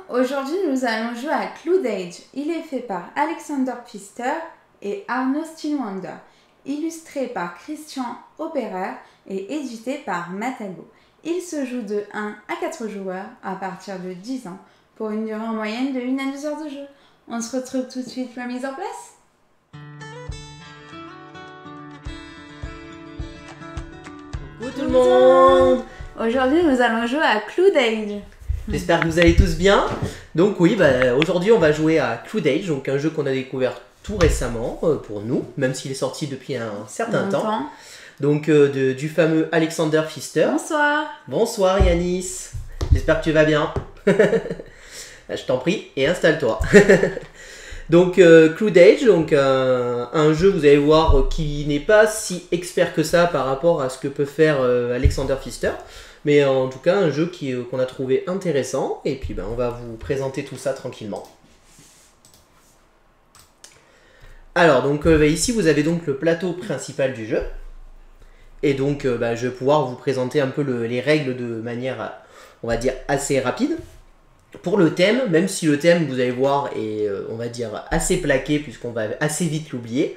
Aujourd'hui nous allons jouer à Cloud Age. Il est fait par Alexander Pfister et Arno Steenwander, illustré par Christian Operer et édité par Matago. Il se joue de 1 à 4 joueurs à partir de 10 ans pour une durée en moyenne de 1 à 2 heures de jeu. On se retrouve tout de suite pour la mise en place. Coucou tout le monde. Aujourd'hui nous allons jouer à Cloud Age. J'espère que vous allez tous bien. Donc oui, aujourd'hui on va jouer à Cloud Age, donc un jeu qu'on a découvert tout récemment pour nous, même s'il est sorti depuis un certain temps. Donc du fameux Alexander Pfister. Bonsoir. Bonsoir Yanis. J'espère que tu vas bien. Je t'en prie et installe-toi. Donc Cloud Age, donc un jeu, vous allez voir, qui n'est pas si expert que ça par rapport à ce que peut faire Alexander Pfister. Mais en tout cas, un jeu qu'on a trouvé intéressant. Et puis on va vous présenter tout ça tranquillement. Alors, donc ici, vous avez donc le plateau principal du jeu. Et donc, je vais pouvoir vous présenter un peu les règles de manière, on va dire, assez rapide. Pour le thème, même si le thème, vous allez voir, est, on va dire, assez plaqué, puisqu'on va assez vite l'oublier,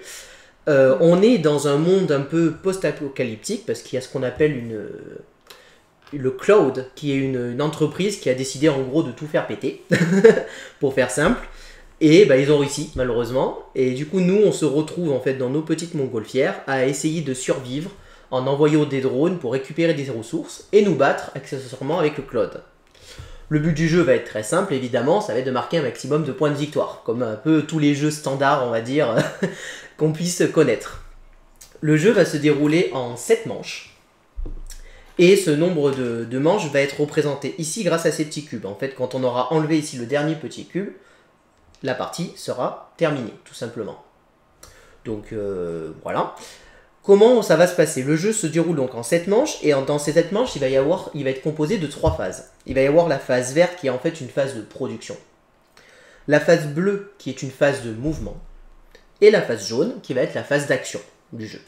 on est dans un monde un peu post-apocalyptique, parce qu'il y a ce qu'on appelle le Cloud, qui est une entreprise qui a décidé en gros de tout faire péter, pour faire simple. Et ils ont réussi, malheureusement. Et du coup, nous, on se retrouve en fait dans nos petites montgolfières à essayer de survivre en envoyant des drones pour récupérer des ressources et nous battre accessoirement avec le Cloud. Le but du jeu va être très simple, évidemment, ça va être de marquer un maximum de points de victoire, comme un peu tous les jeux standards, on va dire, qu'on puisse connaître. Le jeu va se dérouler en 7 manches. Et ce nombre de manches va être représenté ici grâce à ces petits cubes. En fait, quand on aura enlevé ici le dernier petit cube, la partie sera terminée, tout simplement. Donc voilà. Comment ça va se passer? Le jeu se déroule donc en 7 manches, et dans ces 7 manches, il va être composé de 3 phases. Il va y avoir la phase verte qui est en fait une phase de production. La phase bleue qui est une phase de mouvement. Et la phase jaune qui va être la phase d'action du jeu.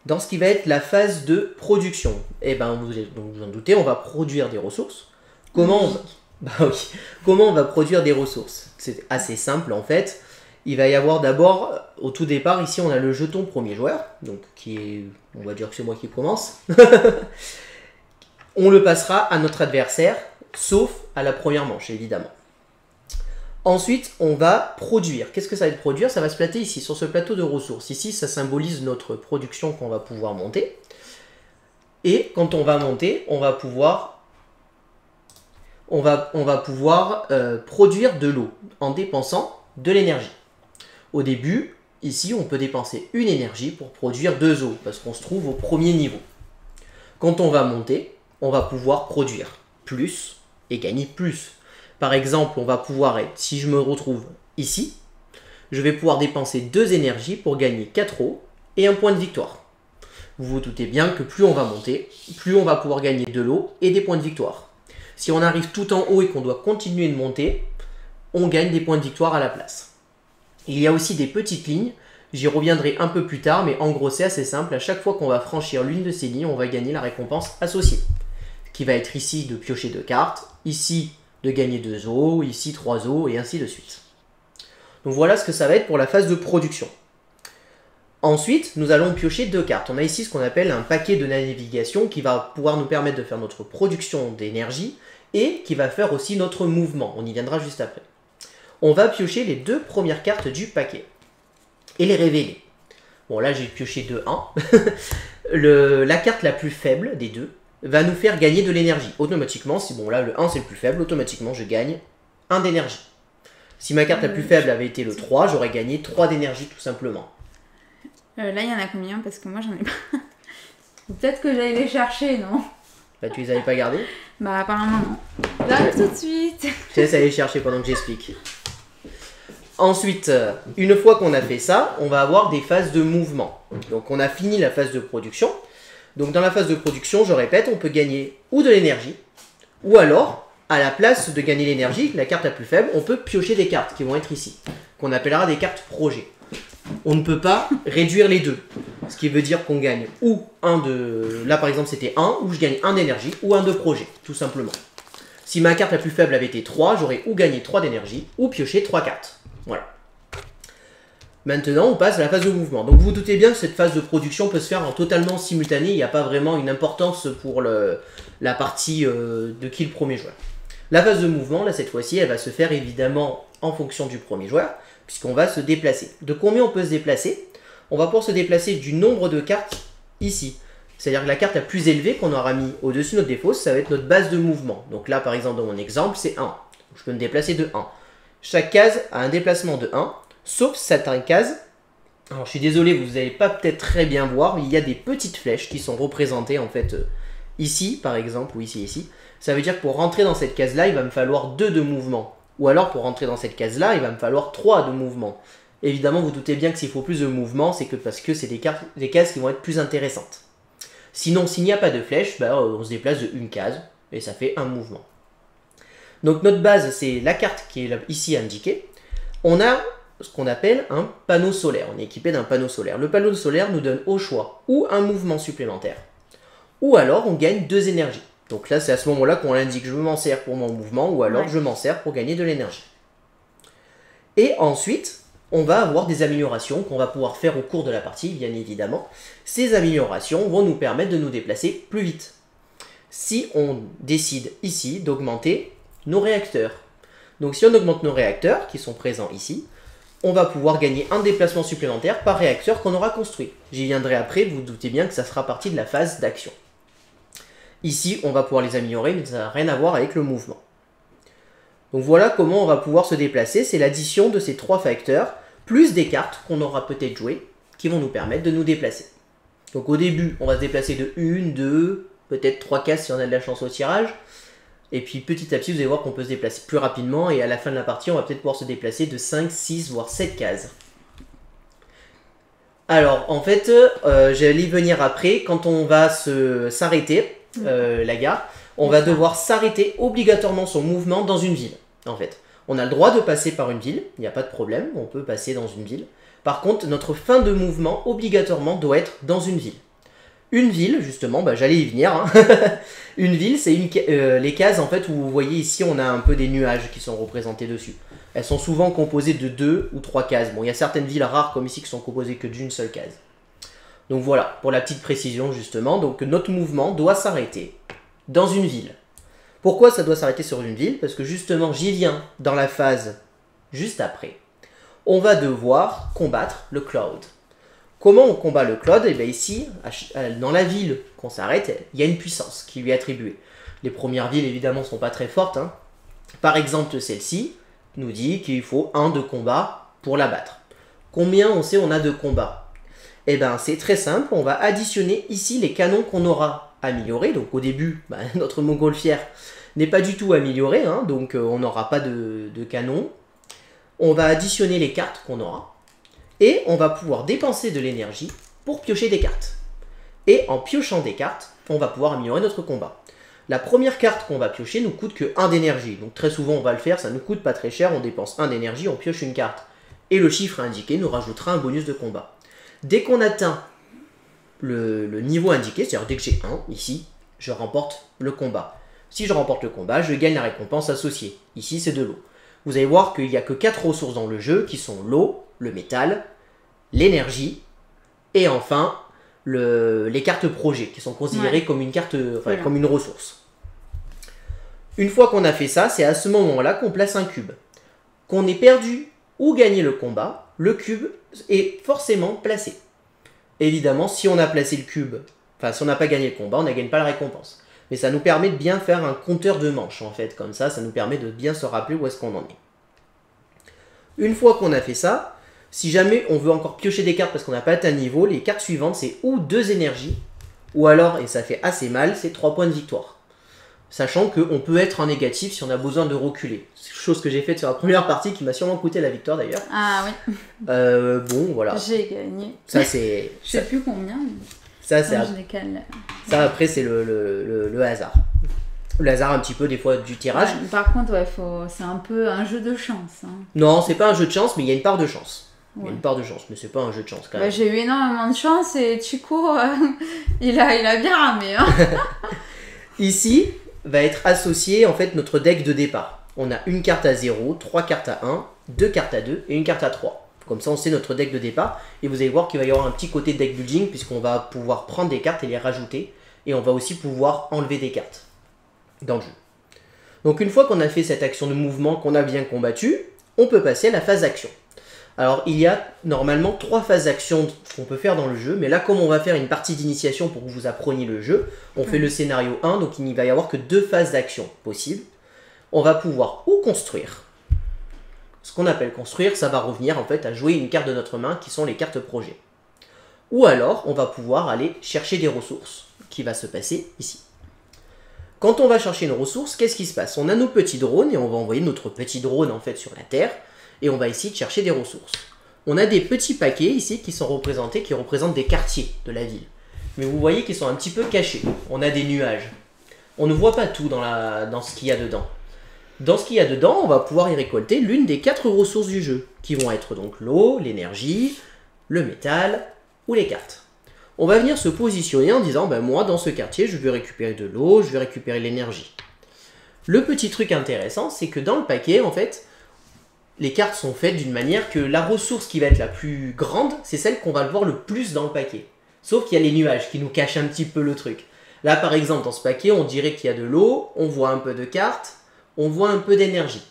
Dans ce qui va être la phase de production, vous en doutez, on va produire des ressources. Comment on va produire des ressources? C'est assez simple en fait. Il va y avoir d'abord, au tout départ, ici on a le jeton premier joueur, donc qui est, on va dire que c'est moi qui commence. On le passera à notre adversaire, sauf à la première manche évidemment. Ensuite, on va produire. Qu'est-ce que ça va être produire? Ça va se placer ici, sur ce plateau de ressources. Ici, ça symbolise notre production qu'on va pouvoir monter. Et quand on va monter, on va pouvoir produire de l'eau en dépensant de l'énergie. Au début, ici, on peut dépenser une énergie pour produire 2 eaux, parce qu'on se trouve au premier niveau. Quand on va monter, on va pouvoir produire plus et gagner plus. Par exemple, on va pouvoir être, si je me retrouve ici, je vais pouvoir dépenser 2 énergies pour gagner 4 eaux et un point de victoire. Vous vous doutez bien que plus on va monter, plus on va pouvoir gagner de l'eau et des points de victoire. Si on arrive tout en haut et qu'on doit continuer de monter, on gagne des points de victoire à la place. Il y a aussi des petites lignes, j'y reviendrai un peu plus tard, mais en gros c'est assez simple. À chaque fois qu'on va franchir l'une de ces lignes, on va gagner la récompense associée. Qui va être ici de piocher 2 cartes, ici de gagner 2 eaux, ici 3 eaux, et ainsi de suite. Donc voilà ce que ça va être pour la phase de production. Ensuite, nous allons piocher 2 cartes. On a ici ce qu'on appelle un paquet de navigation qui va pouvoir nous permettre de faire notre production d'énergie et qui va faire aussi notre mouvement. On y viendra juste après. On va piocher les 2 premières cartes du paquet et les révéler. Bon là j'ai pioché 2-1. La carte la plus faible des deux va nous faire gagner de l'énergie. Automatiquement, si bon là le 1 c'est le plus faible, automatiquement je gagne 1 d'énergie. Si ma carte la plus faible avait été le 3, j'aurais gagné 3 d'énergie tout simplement. Là il y en a combien? Parce que moi j'en ai pas. Peut-être que j'allais les chercher, non? Tu les avais pas gardés? Apparemment non. J'arrive tout de suite. Je laisse aller chercher pendant que j'explique. Ensuite, une fois qu'on a fait ça, on va avoir des phases de mouvement. Donc on a fini la phase de production. Donc dans la phase de production, je répète, on peut gagner ou de l'énergie, ou alors, à la place de gagner l'énergie, la carte la plus faible, on peut piocher des cartes qui vont être ici, qu'on appellera des cartes projets. On ne peut pas réduire les deux, ce qui veut dire qu'on gagne ou un de... Là par exemple c'était 1, ou je gagne 1 d'énergie, ou un de projet, tout simplement. Si ma carte la plus faible avait été 3, j'aurais ou gagné 3 d'énergie, ou pioché 3 cartes. Voilà. Maintenant, on passe à la phase de mouvement. Donc vous vous doutez bien que cette phase de production peut se faire en totalement simultané. Il n'y a pas vraiment une importance pour la partie de qui le premier joueur. La phase de mouvement, là, cette fois-ci, elle va se faire évidemment en fonction du premier joueur, puisqu'on va se déplacer. De combien on peut se déplacer? On va pouvoir se déplacer du nombre de cartes ici. C'est-à-dire que la carte la plus élevée qu'on aura mis au-dessus de notre défausse, ça va être notre base de mouvement. Donc là, par exemple, dans mon exemple, c'est 1. Donc, je peux me déplacer de 1. Chaque case a un déplacement de 1, sauf certaines cases. Alors, je suis désolé, vous n'allez pas peut-être très bien voir, mais il y a des petites flèches qui sont représentées, en fait, ici, par exemple, ou ici. Ça veut dire que pour rentrer dans cette case-là, il va me falloir 2 de mouvement. Ou alors, pour rentrer dans cette case-là, il va me falloir 3 de mouvement. Évidemment, vous doutez bien que s'il faut plus de mouvement, c'est que parce que c'est des cases qui vont être plus intéressantes. Sinon, s'il n'y a pas de flèche, on se déplace de une case et ça fait un mouvement. Donc notre base, c'est la carte qui est ici indiquée. On a ce qu'on appelle un panneau solaire. On est équipé d'un panneau solaire. Le panneau solaire nous donne au choix ou un mouvement supplémentaire, ou alors on gagne 2 énergies. Donc là, c'est à ce moment-là qu'on indique je m'en sers pour mon mouvement, ou alors je m'en sers pour gagner de l'énergie. Et ensuite, on va avoir des améliorations qu'on va pouvoir faire au cours de la partie, bien évidemment. Ces améliorations vont nous permettre de nous déplacer plus vite. Si on décide ici d'augmenter nos réacteurs. Donc si on augmente nos réacteurs, qui sont présents ici, on va pouvoir gagner un déplacement supplémentaire par réacteur qu'on aura construit. J'y viendrai après, vous vous doutez bien que ça fera partie de la phase d'action. Ici, on va pouvoir les améliorer, mais ça n'a rien à voir avec le mouvement. Donc voilà comment on va pouvoir se déplacer, c'est l'addition de ces 3 facteurs, plus des cartes qu'on aura peut-être jouées, qui vont nous permettre de nous déplacer. Donc au début, on va se déplacer de 1, 2, peut-être 3 cases si on a de la chance au tirage, et puis petit à petit, vous allez voir qu'on peut se déplacer plus rapidement, et à la fin de la partie, on va peut-être pouvoir se déplacer de 5, 6, voire 7 cases. Alors, en fait, j'allais y venir après, quand on va s'arrêter, la gare, on va devoir s'arrêter obligatoirement son mouvement dans une ville, en fait. On a le droit de passer par une ville, il n'y a pas de problème, on peut passer dans une ville. Par contre, notre fin de mouvement, obligatoirement, doit être dans une ville. Une ville, justement, j'allais y venir. Hein. Une ville, c'est les cases, en fait, où vous voyez ici, on a un peu des nuages qui sont représentés dessus. Elles sont souvent composées de 2 ou 3 cases. Bon, il y a certaines villes rares, comme ici, qui sont composées que d'une seule case. Donc voilà, pour la petite précision, justement. Donc notre mouvement doit s'arrêter dans une ville. Pourquoi ça doit s'arrêter sur une ville? Parce que justement, j'y viens dans la phase juste après. On va devoir combattre le Cloud. Comment on combat le Cloud? Et bien ici, dans la ville qu'on s'arrête, il y a une puissance qui lui est attribuée. Les premières villes, évidemment, ne sont pas très fortes. Hein. Par exemple, celle-ci nous dit qu'il faut 1 de combat pour la battre. Combien on sait on a de combat? Eh bien, c'est très simple. On va additionner ici les canons qu'on aura améliorés. Donc au début, notre montgolfière n'est pas du tout améliorée. Hein, donc on n'aura pas de canon. On va additionner les cartes qu'on aura. Et on va pouvoir dépenser de l'énergie pour piocher des cartes. Et en piochant des cartes, on va pouvoir améliorer notre combat. La première carte qu'on va piocher nous coûte que 1 d'énergie. Donc très souvent on va le faire, ça ne coûte pas très cher. On dépense 1 d'énergie, on pioche une carte. Et le chiffre indiqué nous rajoutera un bonus de combat. Dès qu'on atteint le niveau indiqué, c'est-à-dire dès que j'ai 1, ici, je remporte le combat. Si je remporte le combat, je gagne la récompense associée. Ici, c'est de l'eau. Vous allez voir qu'il n'y a que 4 ressources dans le jeu, qui sont l'eau, le métal, l'énergie, et enfin, les cartes projets, qui sont considérées comme une carte, comme une ressource. Une fois qu'on a fait ça, c'est à ce moment-là qu'on place un cube. Qu'on ait perdu ou gagné le combat, le cube est forcément placé. Évidemment, si on a placé le cube, si on n'a pas gagné le combat, on ne gagne pas la récompense. Mais ça nous permet de bien faire un compteur de manches, en fait, comme ça nous permet de bien se rappeler où est-ce qu'on en est. Une fois qu'on a fait ça, si jamais on veut encore piocher des cartes parce qu'on n'a pas atteint un niveau, les cartes suivantes, c'est ou 2 énergies, ou alors, et ça fait assez mal, c'est 3 points de victoire. Sachant qu'on peut être en négatif si on a besoin de reculer. Chose que j'ai faite sur la première partie qui m'a sûrement coûté la victoire d'ailleurs. Ah oui. Bon, voilà. J'ai gagné. Ça, c'est. Je sais plus combien. Mais... Ça, c'est. Ça, après, c'est le hasard. Le hasard, un petit peu, des fois, du tirage. Ouais, par contre, c'est un peu un jeu de chance. Hein. Non, c'est pas un jeu de chance, mais il y a une part de chance. Il y a une part de chance, mais c'est pas un jeu de chance quand même. J'ai eu énormément de chance et Chico, il a bien ramé. Hein. Ici, va être associé en fait notre deck de départ. On a une carte à 0, 3 cartes à 1, 2 cartes à 2 et une carte à 3. Comme ça on sait notre deck de départ et vous allez voir qu'il va y avoir un petit côté deck building puisqu'on va pouvoir prendre des cartes et les rajouter et on va aussi pouvoir enlever des cartes dans le jeu. Donc une fois qu'on a fait cette action de mouvement, qu'on a bien combattu, on peut passer à la phase action. Alors il y a normalement 3 phases d'action qu'on peut faire dans le jeu, mais là comme on va faire une partie d'initiation pour que vous appreniez le jeu, on fait le scénario 1, donc il n'y va y avoir que 2 phases d'action possibles. On va pouvoir ou construire. Ce qu'on appelle construire, ça va revenir en fait à jouer une carte de notre main qui sont les cartes projets. Ou alors on va pouvoir aller chercher des ressources, qui va se passer ici. Quand on va chercher une ressource, qu'est-ce qui se passe? On a nos petits drones et on va envoyer notre petit drone en fait sur la Terre et on va essayer de chercher des ressources. On a des petits paquets ici qui sont représentés, qui représentent des quartiers de la ville. Mais vous voyez qu'ils sont un petit peu cachés. On a des nuages. On ne voit pas tout dans ce qu'il y a dedans. Dans ce qu'il y a dedans, on va pouvoir y récolter l'une des 4 ressources du jeu, qui vont être donc l'eau, l'énergie, le métal ou les cartes. On va venir se positionner en disant, ben moi dans ce quartier, je vais récupérer de l'eau, je vais récupérer l'énergie. Le petit truc intéressant, c'est que dans le paquet, en fait, les cartes sont faites d'une manière que la ressource qui va être la plus grande, c'est celle qu'on va le voir le plus dans le paquet. Sauf qu'il y a les nuages qui nous cachent un petit peu le truc. Là, par exemple, dans ce paquet, on dirait qu'il y a de l'eau, on voit un peu de cartes, on voit un peu d'énergie.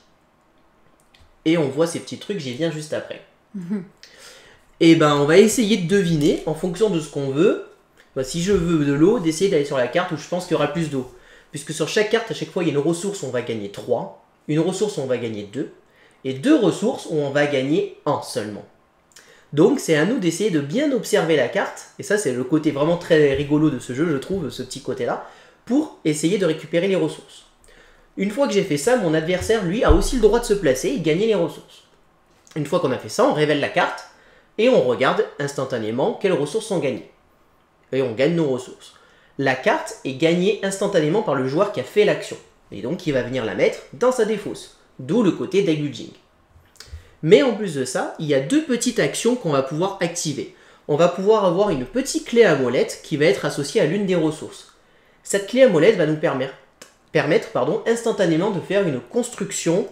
Et on voit ces petits trucs, j'y viens juste après. Et ben, on va essayer de deviner, en fonction de ce qu'on veut, ben, si je veux de l'eau, d'essayer d'aller sur la carte où je pense qu'il y aura plus d'eau. Puisque sur chaque carte, à chaque fois, il y a une ressource où on va gagner 3, une ressource où on va gagner 2, et 2 ressources où on va gagner 1 seulement. Donc c'est à nous d'essayer de bien observer la carte, et ça c'est le côté vraiment très rigolo de ce jeu, je trouve, ce petit côté-là, pour essayer de récupérer les ressources. Une fois que j'ai fait ça, mon adversaire, lui, a aussi le droit de se placer et gagner les ressources. Une fois qu'on a fait ça, on révèle la carte, et on regarde instantanément quelles ressources sont gagnées. Et on gagne nos ressources. La carte est gagnée instantanément par le joueur qui a fait l'action, et donc il va venir la mettre dans sa défausse, d'où le côté deck building. Mais en plus de ça, il y a 2 petites actions qu'on va pouvoir activer. On va pouvoir avoir une petite clé à molette qui va être associée à l'une des ressources. Cette clé à molette va nous permettre instantanément de faire une construction,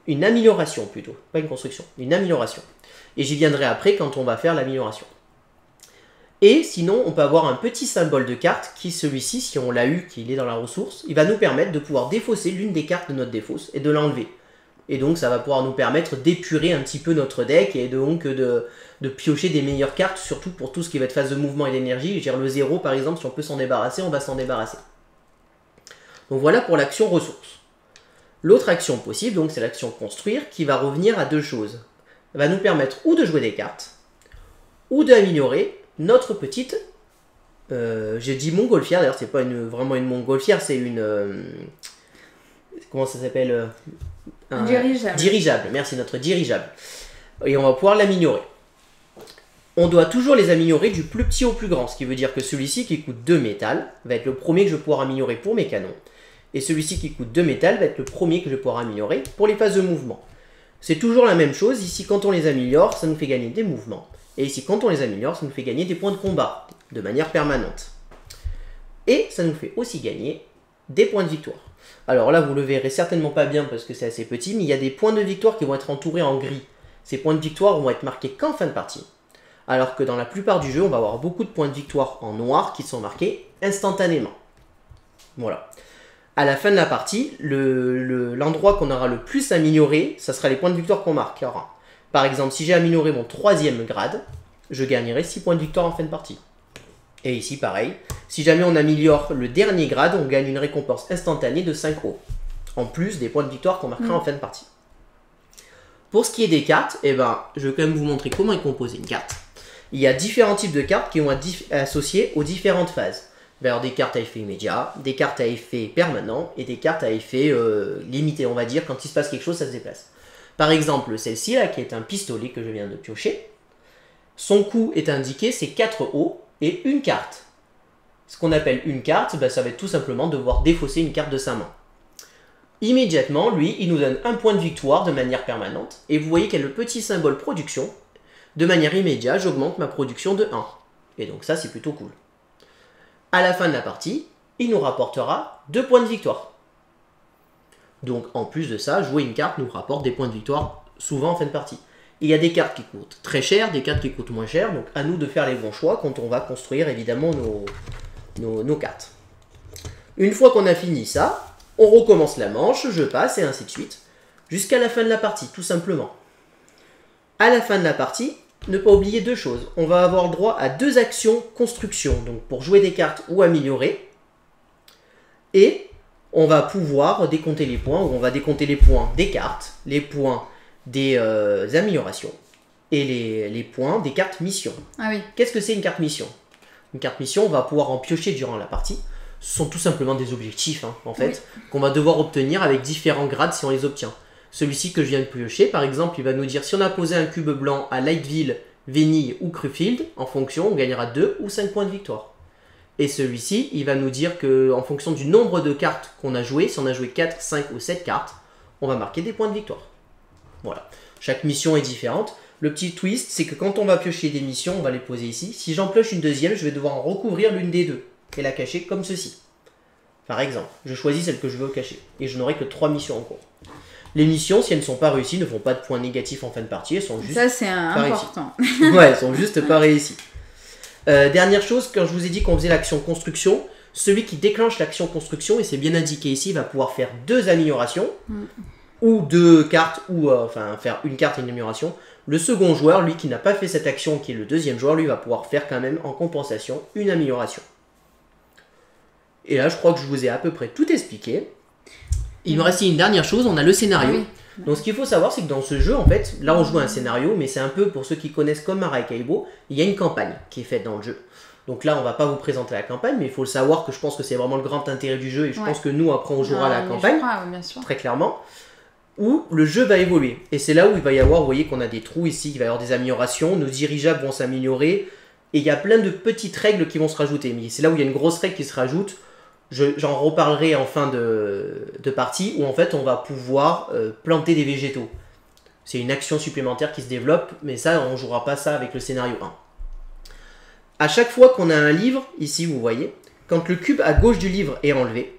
une amélioration plutôt, pas une construction, une amélioration. Et j'y viendrai après quand on va faire l'amélioration. Et sinon, on peut avoir un petit symbole de carte qui, celui-ci, si on l'a eu, qu'il est dans la ressource, il va nous permettre de pouvoir défausser l'une des cartes de notre défausse et de l'enlever. Et donc ça va pouvoir nous permettre d'épurer un petit peu notre deck et donc de piocher des meilleures cartes, surtout pour tout ce qui va être phase de mouvement et d'énergie. Je veux dire, le 0 par exemple, si on peut s'en débarrasser, on va s'en débarrasser. Donc voilà pour l'action ressources. L'autre action possible, donc c'est l'action construire, qui va revenir à 2 choses. Elle va nous permettre ou de jouer des cartes, ou d'améliorer notre petite... j'ai dit montgolfière, d'ailleurs c'est pas vraiment une montgolfière, c'est une... comment ça s'appelle Dirigeable. Dirigeable, merci, notre dirigeable. Et on va pouvoir l'améliorer. On doit toujours les améliorer du plus petit au plus grand, ce qui veut dire que celui-ci qui coûte 2 métal va être le premier que je vais pouvoir améliorer pour mes canons. Et celui-ci qui coûte 2 métal va être le premier que je vais pouvoir améliorer pour les phases de mouvement. C'est toujours la même chose, ici quand on les améliore, ça nous fait gagner des mouvements. Et ici quand on les améliore, ça nous fait gagner des points de combat, de manière permanente. Et ça nous fait aussi gagner des points de victoire. Alors là, vous le verrez certainement pas bien parce que c'est assez petit, mais il y a des points de victoire qui vont être entourés en gris. Ces points de victoire vont être marqués qu'en fin de partie. Alors que dans la plupart du jeu, on va avoir beaucoup de points de victoire en noir qui sont marqués instantanément. Voilà. À la fin de la partie, l'endroit qu'on aura le plus amélioré, ça sera les points de victoire qu'on marquera. Par exemple, si j'ai amélioré mon 3e grade, je gagnerai 6 points de victoire en fin de partie. Et ici, pareil. Si jamais on améliore le dernier grade, on gagne une récompense instantanée de 5 euros. En plus des points de victoire qu'on marquera en fin de partie. Pour ce qui est des cartes, eh ben, je vais quand même vous montrer comment est composée une carte. Il y a différents types de cartes qui vont être associées aux différentes phases. Il va y avoir des cartes à effet immédiat, des cartes à effet permanent et des cartes à effet limité, on va dire, quand il se passe quelque chose, ça se déplace. Par exemple, celle-ci, là, qui est un pistolet que je viens de piocher, son coût est indiqué, c'est 4 O et une carte. Ce qu'on appelle une carte, ben, ça va être tout simplement devoir défausser une carte de sa main. Immédiatement, lui, il nous donne un point de victoire de manière permanente, et vous voyez qu'il y a le petit symbole production. De manière immédiate, j'augmente ma production de 1. Et donc ça, c'est plutôt cool. À la fin de la partie, il nous rapportera 2 points de victoire. Donc en plus de ça, jouer une carte nous rapporte des points de victoire souvent en fin de partie. Il y a des cartes qui coûtent très cher, des cartes qui coûtent moins cher, donc à nous de faire les bons choix quand on va construire évidemment nos cartes. Une fois qu'on a fini ça, on recommence la manche, je passe et ainsi de suite, jusqu'à la fin de la partie, tout simplement. À la fin de la partie, ne pas oublier deux choses. On va avoir droit à 2 actions construction, donc pour jouer des cartes ou améliorer, et on va pouvoir décompter les points, ou on va décompter les points des cartes, les points des améliorations et les points des cartes mission. Ah oui. Qu'est-ce que c'est une carte mission? Une carte mission, on va pouvoir en piocher durant la partie. Ce sont tout simplement des objectifs, en fait, qu'on va devoir obtenir avec différents grades si on les obtient. Celui-ci que je viens de piocher, par exemple, il va nous dire si on a posé un cube blanc à Lightville, Venille ou Crewfield, en fonction, on gagnera 2 ou 5 points de victoire. Et celui-ci, il va nous dire qu'en fonction du nombre de cartes qu'on a joué, si on a joué 4, 5 ou 7 cartes, on va marquer des points de victoire. Voilà. Chaque mission est différente. Le petit twist, c'est que quand on va piocher des missions, on va les poser ici. Si j'en pioche une deuxième, je vais devoir en recouvrir l'une des deux et la cacher comme ceci. Par exemple, je choisis celle que je veux cacher et je n'aurai que 3 missions en cours. Les missions, si elles ne sont pas réussies, ne font pas de points négatifs en fin de partie, elles sont juste ça, c'est important. Ouais, elles sont juste pas réussies. Dernière chose, quand je vous ai dit qu'on faisait l'action construction, celui qui déclenche l'action construction, et c'est bien indiqué ici, va pouvoir faire 2 améliorations, ou 2 cartes, ou enfin faire une carte et une amélioration. Le second joueur, lui qui n'a pas fait cette action, qui est le deuxième joueur, lui va pouvoir faire quand même en compensation une amélioration. Et là, je crois que je vous ai à peu près tout expliqué. Il me reste une dernière chose, on a le scénario. Oui. Donc ce qu'il faut savoir, c'est que dans ce jeu, en fait, là on joue un scénario, mais c'est un peu pour ceux qui connaissent comme Maracaibo, il y a une campagne qui est faite dans le jeu. Donc là, on va pas vous présenter la campagne, mais il faut le savoir que je pense que c'est vraiment le grand intérêt du jeu, et je pense que nous, après, on jouera la campagne, bien sûr. très clairement, où le jeu va évoluer. Et c'est là où il va y avoir, vous voyez qu'on a des trous ici, il va y avoir des améliorations, nos dirigeables vont s'améliorer, et il y a plein de petites règles qui vont se rajouter. Mais c'est là où il y a une grosse règle qui se rajoute. J'en reparlerai en fin de partie, où en fait on va pouvoir planter des végétaux. C'est une action supplémentaire qui se développe, mais ça on ne jouera pas ça avec le scénario 1. À chaque fois qu'on a un livre, ici vous voyez, quand le cube à gauche du livre est enlevé,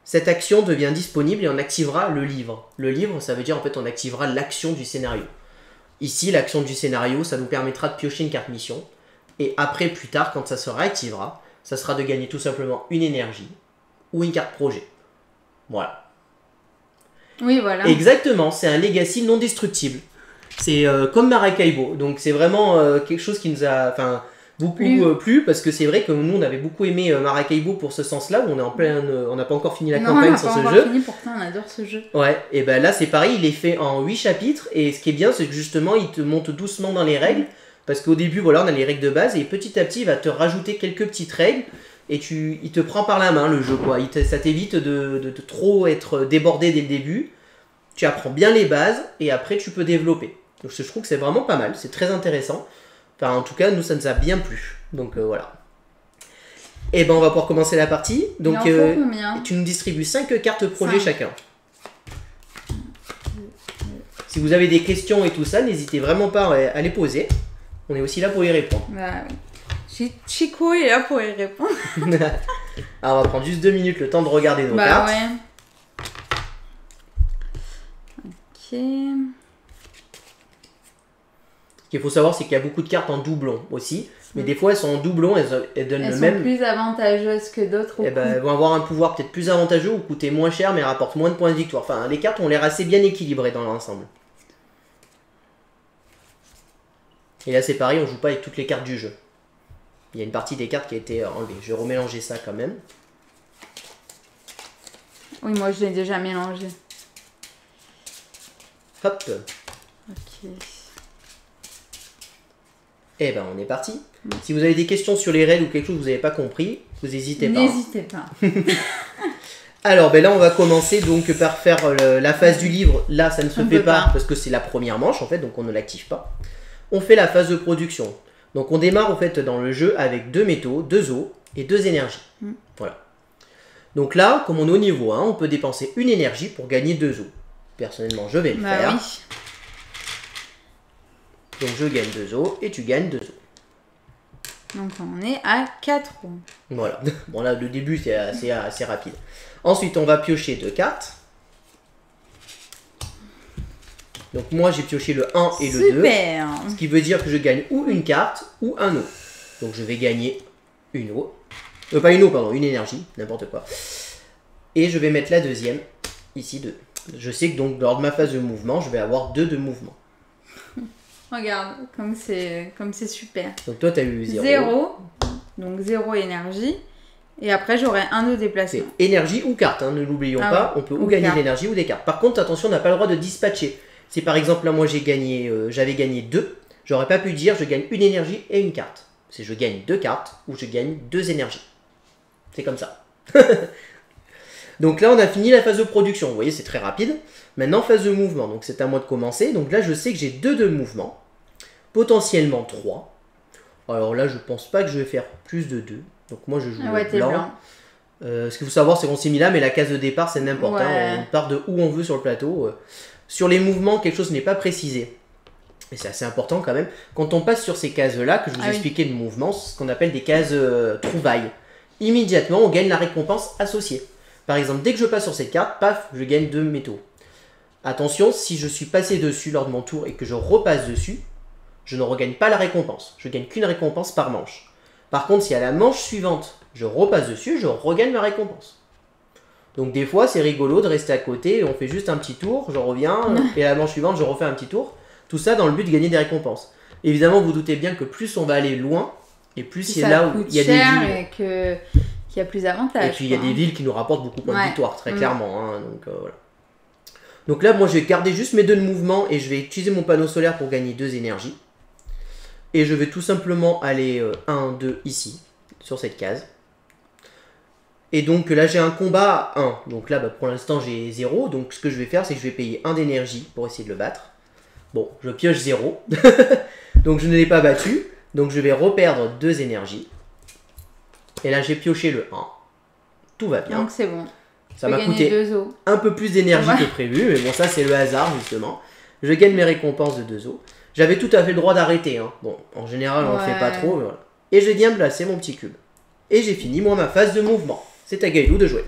cette action devient disponible et on activera le livre. Le livre, ça veut dire en fait on activera l'action du scénario. Ici l'action du scénario, ça nous permettra de piocher une carte mission, et après plus tard quand ça se réactivera, ça sera de gagner tout simplement une énergie ou une carte projet. Voilà. Oui, voilà. Exactement, c'est un legacy non destructible. C'est comme Maracaibo, donc c'est vraiment quelque chose qui nous a beaucoup plu, parce que c'est vrai que nous on avait beaucoup aimé Maracaibo pour ce sens-là, où on est en plein, on n'a pas encore fini la campagne sur ce jeu. Non, on n'a pas encore fini, pourtant on adore ce jeu. Ouais, et ben là c'est pareil, il est fait en 8 chapitres, et ce qui est bien c'est que justement il te monte doucement dans les règles. Parce qu'au début, voilà, on a les règles de base et petit à petit, il va te rajouter quelques petites règles et il te prend par la main le jeu, quoi. Ça t'évite de trop être débordé dès le début. Tu apprends bien les bases et après, tu peux développer. Donc, je trouve que c'est vraiment pas mal, c'est très intéressant. Enfin, en tout cas, nous, ça nous a bien plu. Donc, voilà. Et ben, on va pouvoir commencer la partie. Donc, tu nous distribues 5 cartes projet chacun. Si vous avez des questions et tout ça, n'hésitez vraiment pas à les poser. On est aussi là pour y répondre. Bah oui. Chico est là pour y répondre. Alors on va prendre juste 2 minutes le temps de regarder nos cartes. Ouais. Ok. Ce qu'il faut savoir, c'est qu'il y a beaucoup de cartes en doublon aussi. Mais des fois, elles sont en doublon, elles donnent le même... Elles sont plus avantageuses que d'autres. Elles vont avoir un pouvoir peut-être plus avantageux ou coûter moins cher, mais rapportent moins de points de victoire. Enfin, les cartes ont l'air assez bien équilibrées dans l'ensemble. Et là c'est pareil, on joue pas avec toutes les cartes du jeu. Il y a une partie des cartes qui a été enlevée. Je vais remélanger ça quand même. Oui, moi je l'ai déjà mélangé. Hop. Ok. Et ben on est parti. Si vous avez des questions sur les règles ou quelque chose que vous n'avez pas compris, vous n'hésitez pas. N'hésitez pas. Alors ben là on va commencer donc par faire la phase du livre. Là ça ne se fait pas parce que c'est la première manche en fait, donc on ne l'active pas. On fait la phase de production. Donc on démarre en fait dans le jeu avec 2 métaux, 2 eaux et 2 énergies. Voilà. Donc là, comme on est au niveau 1, on peut dépenser une énergie pour gagner 2 eaux. Personnellement, je vais le faire. Oui. Donc je gagne 2 eaux et tu gagnes 2 eaux. Donc on est à 4 eaux. Voilà. Bon là, le début c'est assez rapide. Ensuite, on va piocher 2 cartes. Donc moi j'ai pioché le 1 et le 2. Super. Ce qui veut dire que je gagne ou une carte ou un eau. Donc je vais gagner une eau. Pas une eau, pardon, une énergie, n'importe quoi. Et je vais mettre la deuxième, ici 2. Je sais que donc lors de ma phase de mouvement, je vais avoir 2 de mouvement. Regarde, comme c'est super. Donc toi tu as eu 0. 0, donc 0 énergie. Et après j'aurai un de déplacement. C'est énergie ou carte, hein, ne l'oublions pas. On peut ou gagner de l'énergie ou des cartes. Par contre, attention, on n'a pas le droit de dispatcher. Si par exemple là moi j'avais gagné 2, j'aurais pas pu dire je gagne une énergie et une carte. C'est je gagne 2 cartes ou je gagne 2 énergies. C'est comme ça. Donc là on a fini la phase de production. Vous voyez c'est très rapide. Maintenant phase de mouvement. Donc c'est à moi de commencer. Donc là je sais que j'ai 2 de mouvement. Potentiellement 3. Alors là je pense pas que je vais faire plus de 2. Donc moi je joue le blanc. Ce qu'il faut savoir c'est qu'on s'est mis là mais la case de départ c'est n'importe. On part de où on veut sur le plateau. Sur les mouvements quelque chose n'est pas précisé. Et c'est assez important quand même. Quand on passe sur ces cases-là, que je vous ai expliqué de mouvement, c'est ce qu'on appelle des cases trouvailles. Immédiatement, on gagne la récompense associée. Par exemple, dès que je passe sur cette carte, paf, je gagne 2 métaux. Attention, si je suis passé dessus lors de mon tour et que je repasse dessus, je ne regagne pas la récompense. Je gagne qu'une récompense par manche. Par contre, si à la manche suivante, je repasse dessus, je regagne ma récompense. Donc des fois, c'est rigolo de rester à côté, on fait juste un petit tour, je reviens, et à la manche suivante, je refais un petit tour. Tout ça dans le but de gagner des récompenses. Évidemment, vous doutez bien que plus on va aller loin, et plus c'est là où il y a des villes. Et qu'il y a plus d'avantages. Et puis il y a des villes qui nous rapportent beaucoup de points de victoire, très clairement. Hein, donc voilà. Donc là, moi je vais garder juste mes 2 de mouvement et je vais utiliser mon panneau solaire pour gagner 2 énergies. Et je vais tout simplement aller 1, 2 ici, sur cette case. Et donc là j'ai un combat à 1. Donc là pour l'instant j'ai 0. Donc ce que je vais faire c'est que je vais payer 1 d'énergie pour essayer de le battre. Bon, je pioche 0. Donc je ne l'ai pas battu. Donc je vais reperdre 2 énergies. Et là j'ai pioché le 1. Tout va bien. Donc c'est bon. Ça m'a coûté un peu plus d'énergie que prévu. Mais bon ça c'est le hasard justement. Je gagne mes récompenses de 2 os. J'avais tout à fait le droit d'arrêter. Hein. Bon, en général on ne fait pas trop. Mais voilà. Et j'ai bien placé mon petit cube. Et j'ai fini moi ma phase de mouvement. C'est à Gaëlou de jouer.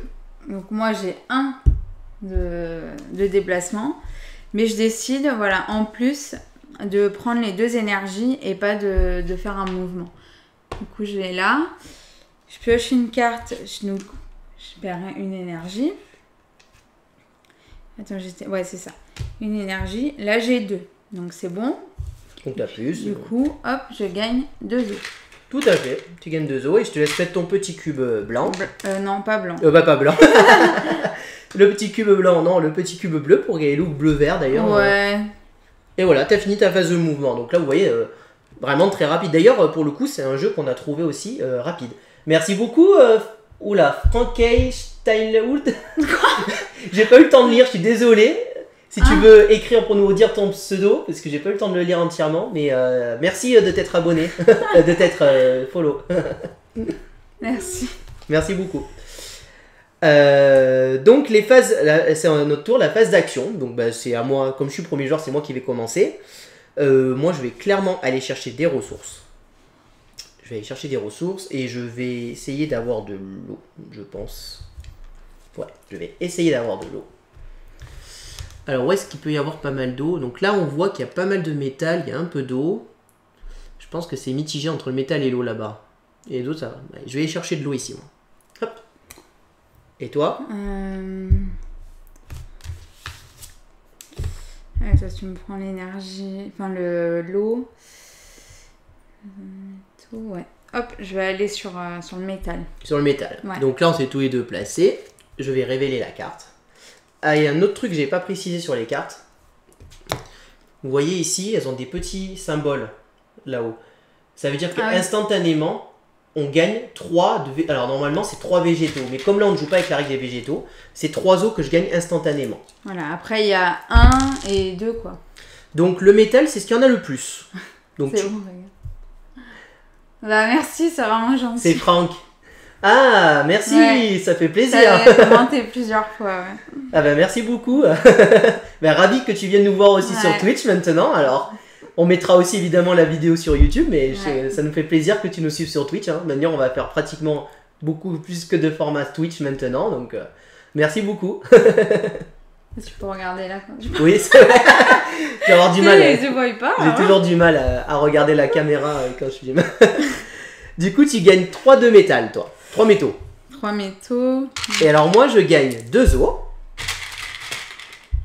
Donc moi j'ai 1 de déplacement. Mais je décide, voilà, en plus de prendre les 2 énergies et pas de faire un mouvement. Du coup, je vais là. Je pioche une carte. Je perds une énergie. Attends, ouais, c'est ça. Une énergie. Là, j'ai 2. Donc, c'est bon. Donc, la plus. Du coup, hop, je gagne 2 os. Tout à fait. Tu gagnes 2 os et je te laisse mettre ton petit cube blanc. Non, pas blanc. Pas blanc. Le petit cube blanc, non, le petit cube bleu pour Gaëlou, bleu-vert d'ailleurs. Ouais. Et voilà, t'as fini ta phase de mouvement. Donc là, vous voyez, vraiment très rapide. D'ailleurs, pour le coup, c'est un jeu qu'on a trouvé aussi rapide. Merci beaucoup, Frankie Steinlewood. J'ai pas eu le temps de lire, je suis désolé. Si tu veux écrire pour nous dire ton pseudo, parce que j'ai pas eu le temps de le lire entièrement, mais merci de t'être abonné, de t'être follow. Merci. Merci beaucoup. Donc les phases, c'est à notre tour la phase d'action. Donc c'est à moi, comme je suis premier joueur, c'est moi qui vais commencer. Moi je vais clairement aller chercher des ressources. Je vais aller chercher des ressources et je vais essayer d'avoir de l'eau, je pense. Ouais, je vais essayer d'avoir de l'eau. Alors où est-ce qu'il peut y avoir pas mal d'eau? Donc là on voit qu'il y a pas mal de métal, il y a un peu d'eau. Je pense que c'est mitigé entre le métal et l'eau là-bas. Et l'eau ça va. Je vais aller chercher de l'eau ici moi. Hop. Et toi? Ça, tu me prends l'énergie, enfin l'eau. Ouais. Hop, je vais aller sur le métal. Sur le métal. Ouais. Donc là, on s'est tous les deux placés. Je vais révéler la carte. Ah, il y a un autre truc que je n'ai pas précisé sur les cartes. Vous voyez ici, elles ont des petits symboles là-haut. Ça veut dire qu'instantanément, on gagne 3 de... Alors normalement, c'est 3 végétaux. Mais comme là, on ne joue pas avec la règle des végétaux, c'est 3 os que je gagne instantanément. Voilà, après, il y a 1 et 2, quoi. Donc le métal, c'est ce qu'il y en a le plus. Donc, c'est bon, regarde. Bah merci, c'est vraiment gentil. C'est Franck. Ah, merci, ouais. Ça fait plaisir. Ça a commenté plusieurs fois, ouais. Ah bah merci beaucoup. Bah, ravi que tu viennes nous voir aussi sur Twitch maintenant. Alors, on mettra aussi évidemment la vidéo sur YouTube, mais ça nous fait plaisir que tu nous suives sur Twitch. Hein. Maintenant, on va faire pratiquement beaucoup plus que de format Twitch maintenant, donc merci beaucoup. Tu peux regarder là quand tu Oui, c'est vrai. Je vais avoir du mal. Je ne vois pas. J'ai toujours du mal à regarder la caméra quand je filme. Du coup, tu gagnes 3 de métal, toi. 3 métaux. 3 métaux. Et alors, moi, je gagne 2 os.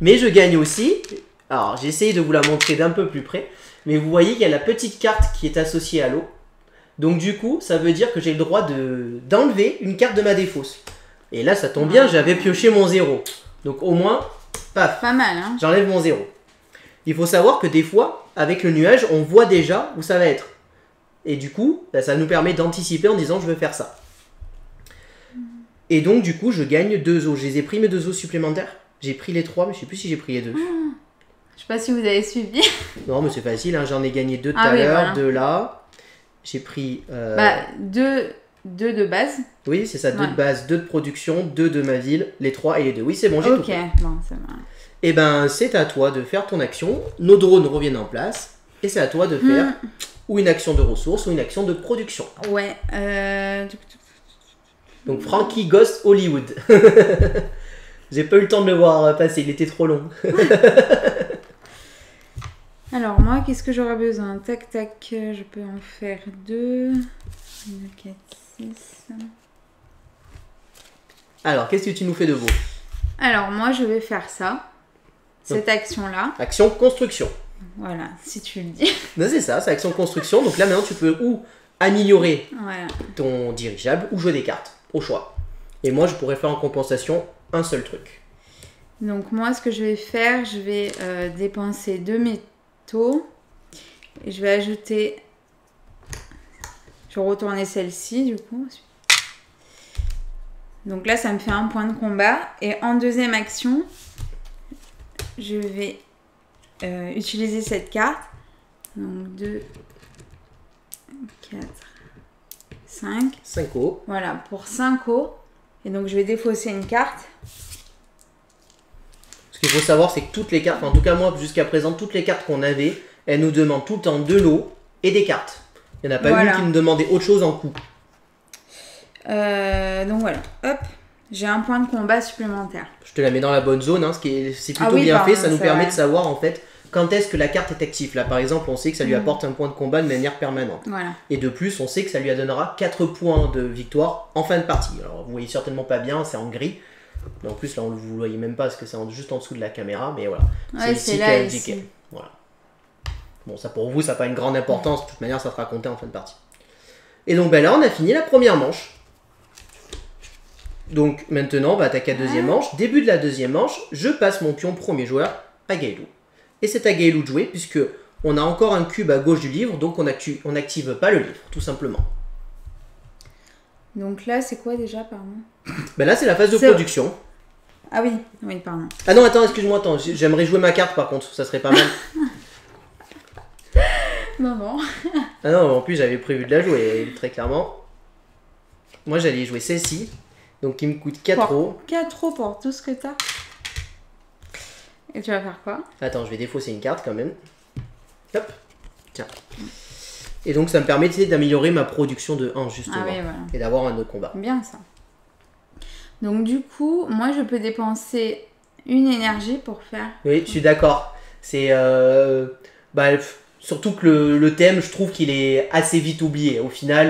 Mais je gagne aussi. Alors, j'ai essayé de vous la montrer d'un peu plus près. Mais vous voyez qu'il y a la petite carte qui est associée à l'eau. Donc, du coup, ça veut dire que j'ai le droit d'enlever une carte de ma défausse. Et là, ça tombe bien, j'avais pioché mon 0. Donc, au moins, paf. Pas mal, hein. J'enlève mon 0. Il faut savoir que des fois, avec le nuage, on voit déjà où ça va être. Et du coup, ça nous permet d'anticiper en disant je veux faire ça. Et donc, du coup, je gagne 2 os. Je les ai pris mes 2 os supplémentaires. J'ai pris les 3, mais je sais plus si j'ai pris les 2. Je sais pas si vous avez suivi. Non, mais c'est facile, hein. J'en ai gagné 2 tout à l'heure, 2 là. J'ai pris... 2 de base. Oui, c'est ça, 2 de base, 2 de production, 2 de ma ville, les 3 et les 2. Oui, c'est bon, j'ai tout pris. Ok, bon, ça va. Et ben, c'est à toi de faire ton action. Nos drones reviennent en place. Et c'est à toi de faire ou une action de ressources ou une action de production. Ouais. Donc, Frankie Ghost Hollywood. J'ai pas eu le temps de le voir passer, il était trop long. Alors, moi, qu'est-ce que j'aurais besoin? Tac, tac, je peux en faire 2. 2, 4, 6. Alors, qu'est-ce que tu nous fais de beau? Alors, moi, je vais faire ça. Cette action-là. Action construction. Voilà, si tu le dis. Non, c'est ça, c'est action construction. Donc là, maintenant, tu peux ou améliorer ton dirigeable ou jouer des cartes, au choix. Et moi, je pourrais faire en compensation un seul truc. Donc, moi, ce que je vais faire, je vais dépenser 2 métaux. Et je vais ajouter... Je vais retourner celle-ci, du coup. Donc là, ça me fait un point de combat. Et en deuxième action, je vais utiliser cette carte. Donc 2, 4, 5. 5 os. Voilà, pour 5 os. Et donc, je vais défausser une carte. Ce qu'il faut savoir, c'est que toutes les cartes, en tout cas moi, jusqu'à présent, toutes les cartes qu'on avait, elles nous demandent tout le temps de l'eau et des cartes. Il n'y en a pas une qui nous demandait autre chose en coup. Donc voilà, hop, j'ai un point de combat supplémentaire. Je te la mets dans la bonne zone, hein, c'est plutôt bien fait, ça nous permet de savoir en fait quand est-ce que la carte est active. Là par exemple, on sait que ça lui apporte un point de combat de manière permanente. Voilà. Et de plus, on sait que ça lui donnera 4 points de victoire en fin de partie. Alors vous voyez certainement pas bien, c'est en gris. Mais en plus là, vous ne voyez même pas parce que c'est juste en dessous de la caméra, mais voilà. Ouais, c'est là ici. Voilà. Bon, ça pour vous, ça n'a pas une grande importance, de toute manière, ça sera compté en fin de partie. Et donc ben là, on a fini la première manche. Donc maintenant, on va attaquer la deuxième manche. Début de la deuxième manche, je passe mon pion premier joueur à Gaëlou. Et c'est à Gaëlou de jouer, puisque on a encore un cube à gauche du livre, donc on n'active pas le livre, tout simplement. Donc là, c'est quoi déjà, pardon? Ben là, c'est la phase de production. Ah oui, oui, pardon. Ah non, attends, excuse-moi, attends, j'aimerais jouer ma carte par contre, ça serait pas mal. Non. Ah non, en plus j'avais prévu de la jouer, très clairement. Moi j'allais jouer celle-ci, donc qui me coûte 4 euros. 4 euros pour tout ce que t'as. Et tu vas faire quoi? Attends, je vais défausser une carte quand même. Hop, tiens. Et donc ça me permet d'améliorer ma production de 1 justement. Ah oui, voilà. Et d'avoir un autre combat. Bien ça. Donc du coup, moi je peux dépenser une énergie pour faire... Oui, je suis d'accord. C'est... surtout que le thème, je trouve qu'il est assez vite oublié. Au final,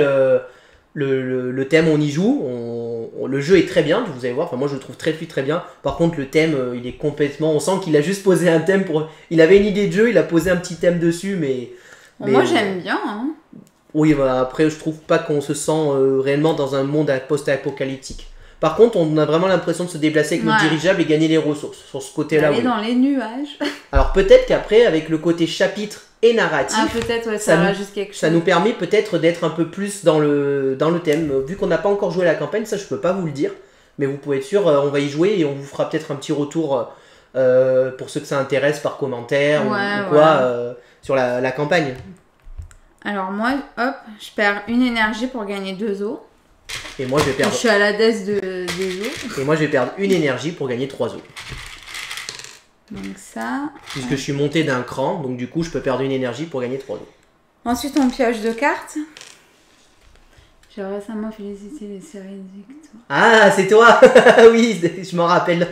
le thème, on y joue. Le jeu est très bien, vous allez voir. Enfin, moi, je le trouve très fluide, très bien. Par contre, le thème, il est complètement... On sent qu'il a juste posé un thème pour... Il avait une idée de jeu, il a posé un petit thème dessus, mais moi, j'aime bien. Hein. Oui, bah, après, je trouve pas qu'on se sent réellement dans un monde post-apocalyptique. Par contre, on a vraiment l'impression de se déplacer avec notre dirigeable et gagner des ressources sur ce côté-là. Aller dans les nuages. Alors peut-être qu'après, avec le côté chapitre et narratif, peut-être ça rajoute quelque chose. Ça nous permet peut-être d'être un peu plus dans le thème. Vu qu'on n'a pas encore joué la campagne, ça je peux pas vous le dire. Mais vous pouvez être sûr, on va y jouer et on vous fera peut-être un petit retour pour ceux que ça intéresse par commentaire ou quoi sur la campagne. Alors moi, hop, je perds une énergie pour gagner 2 os. Et moi je vais perdre... Je suis à la des os. Et moi je vais perdre une énergie pour gagner 3 os. Donc ça... Puisque je suis monté d'un cran, donc du coup je peux perdre une énergie pour gagner 3 os. Ensuite on pioche 2 cartes. J'ai récemment félicité les séries de victoire. Ah, c'est toi. Oui, je m'en rappelle.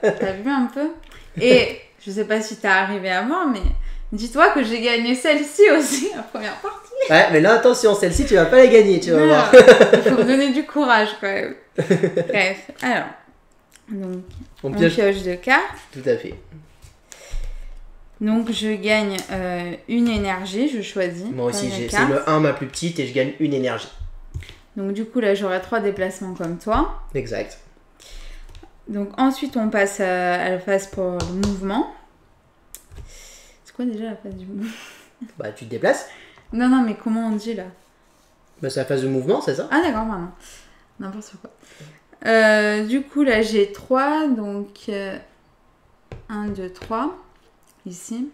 T'as vu un peu? Et je sais pas si t'es arrivé à moi, mais dis-toi que j'ai gagné celle-ci aussi, la première partie. Ouais, mais là, attention, celle-ci, tu vas pas la gagner, tu vas voir. Il faut me donner du courage quand même. Bref, alors. Donc, on pioche de cartes. Tout à fait. Donc, je gagne une énergie, je choisis. Moi aussi, c'est le 1 ma plus petite et je gagne une énergie. Donc, du coup, là, j'aurai 3 déplacements comme toi. Exact. Donc, ensuite, on passe à la phase pour le mouvement. C'est quoi déjà la phase du mouvement? Bah, tu te déplaces. Non, mais comment on dit là? Bah, c'est la phase de mouvement, c'est ça? Ah, d'accord, pardon. N'importe quoi. Du coup, là, j'ai 3. Donc, 1, 2, 3. Ici.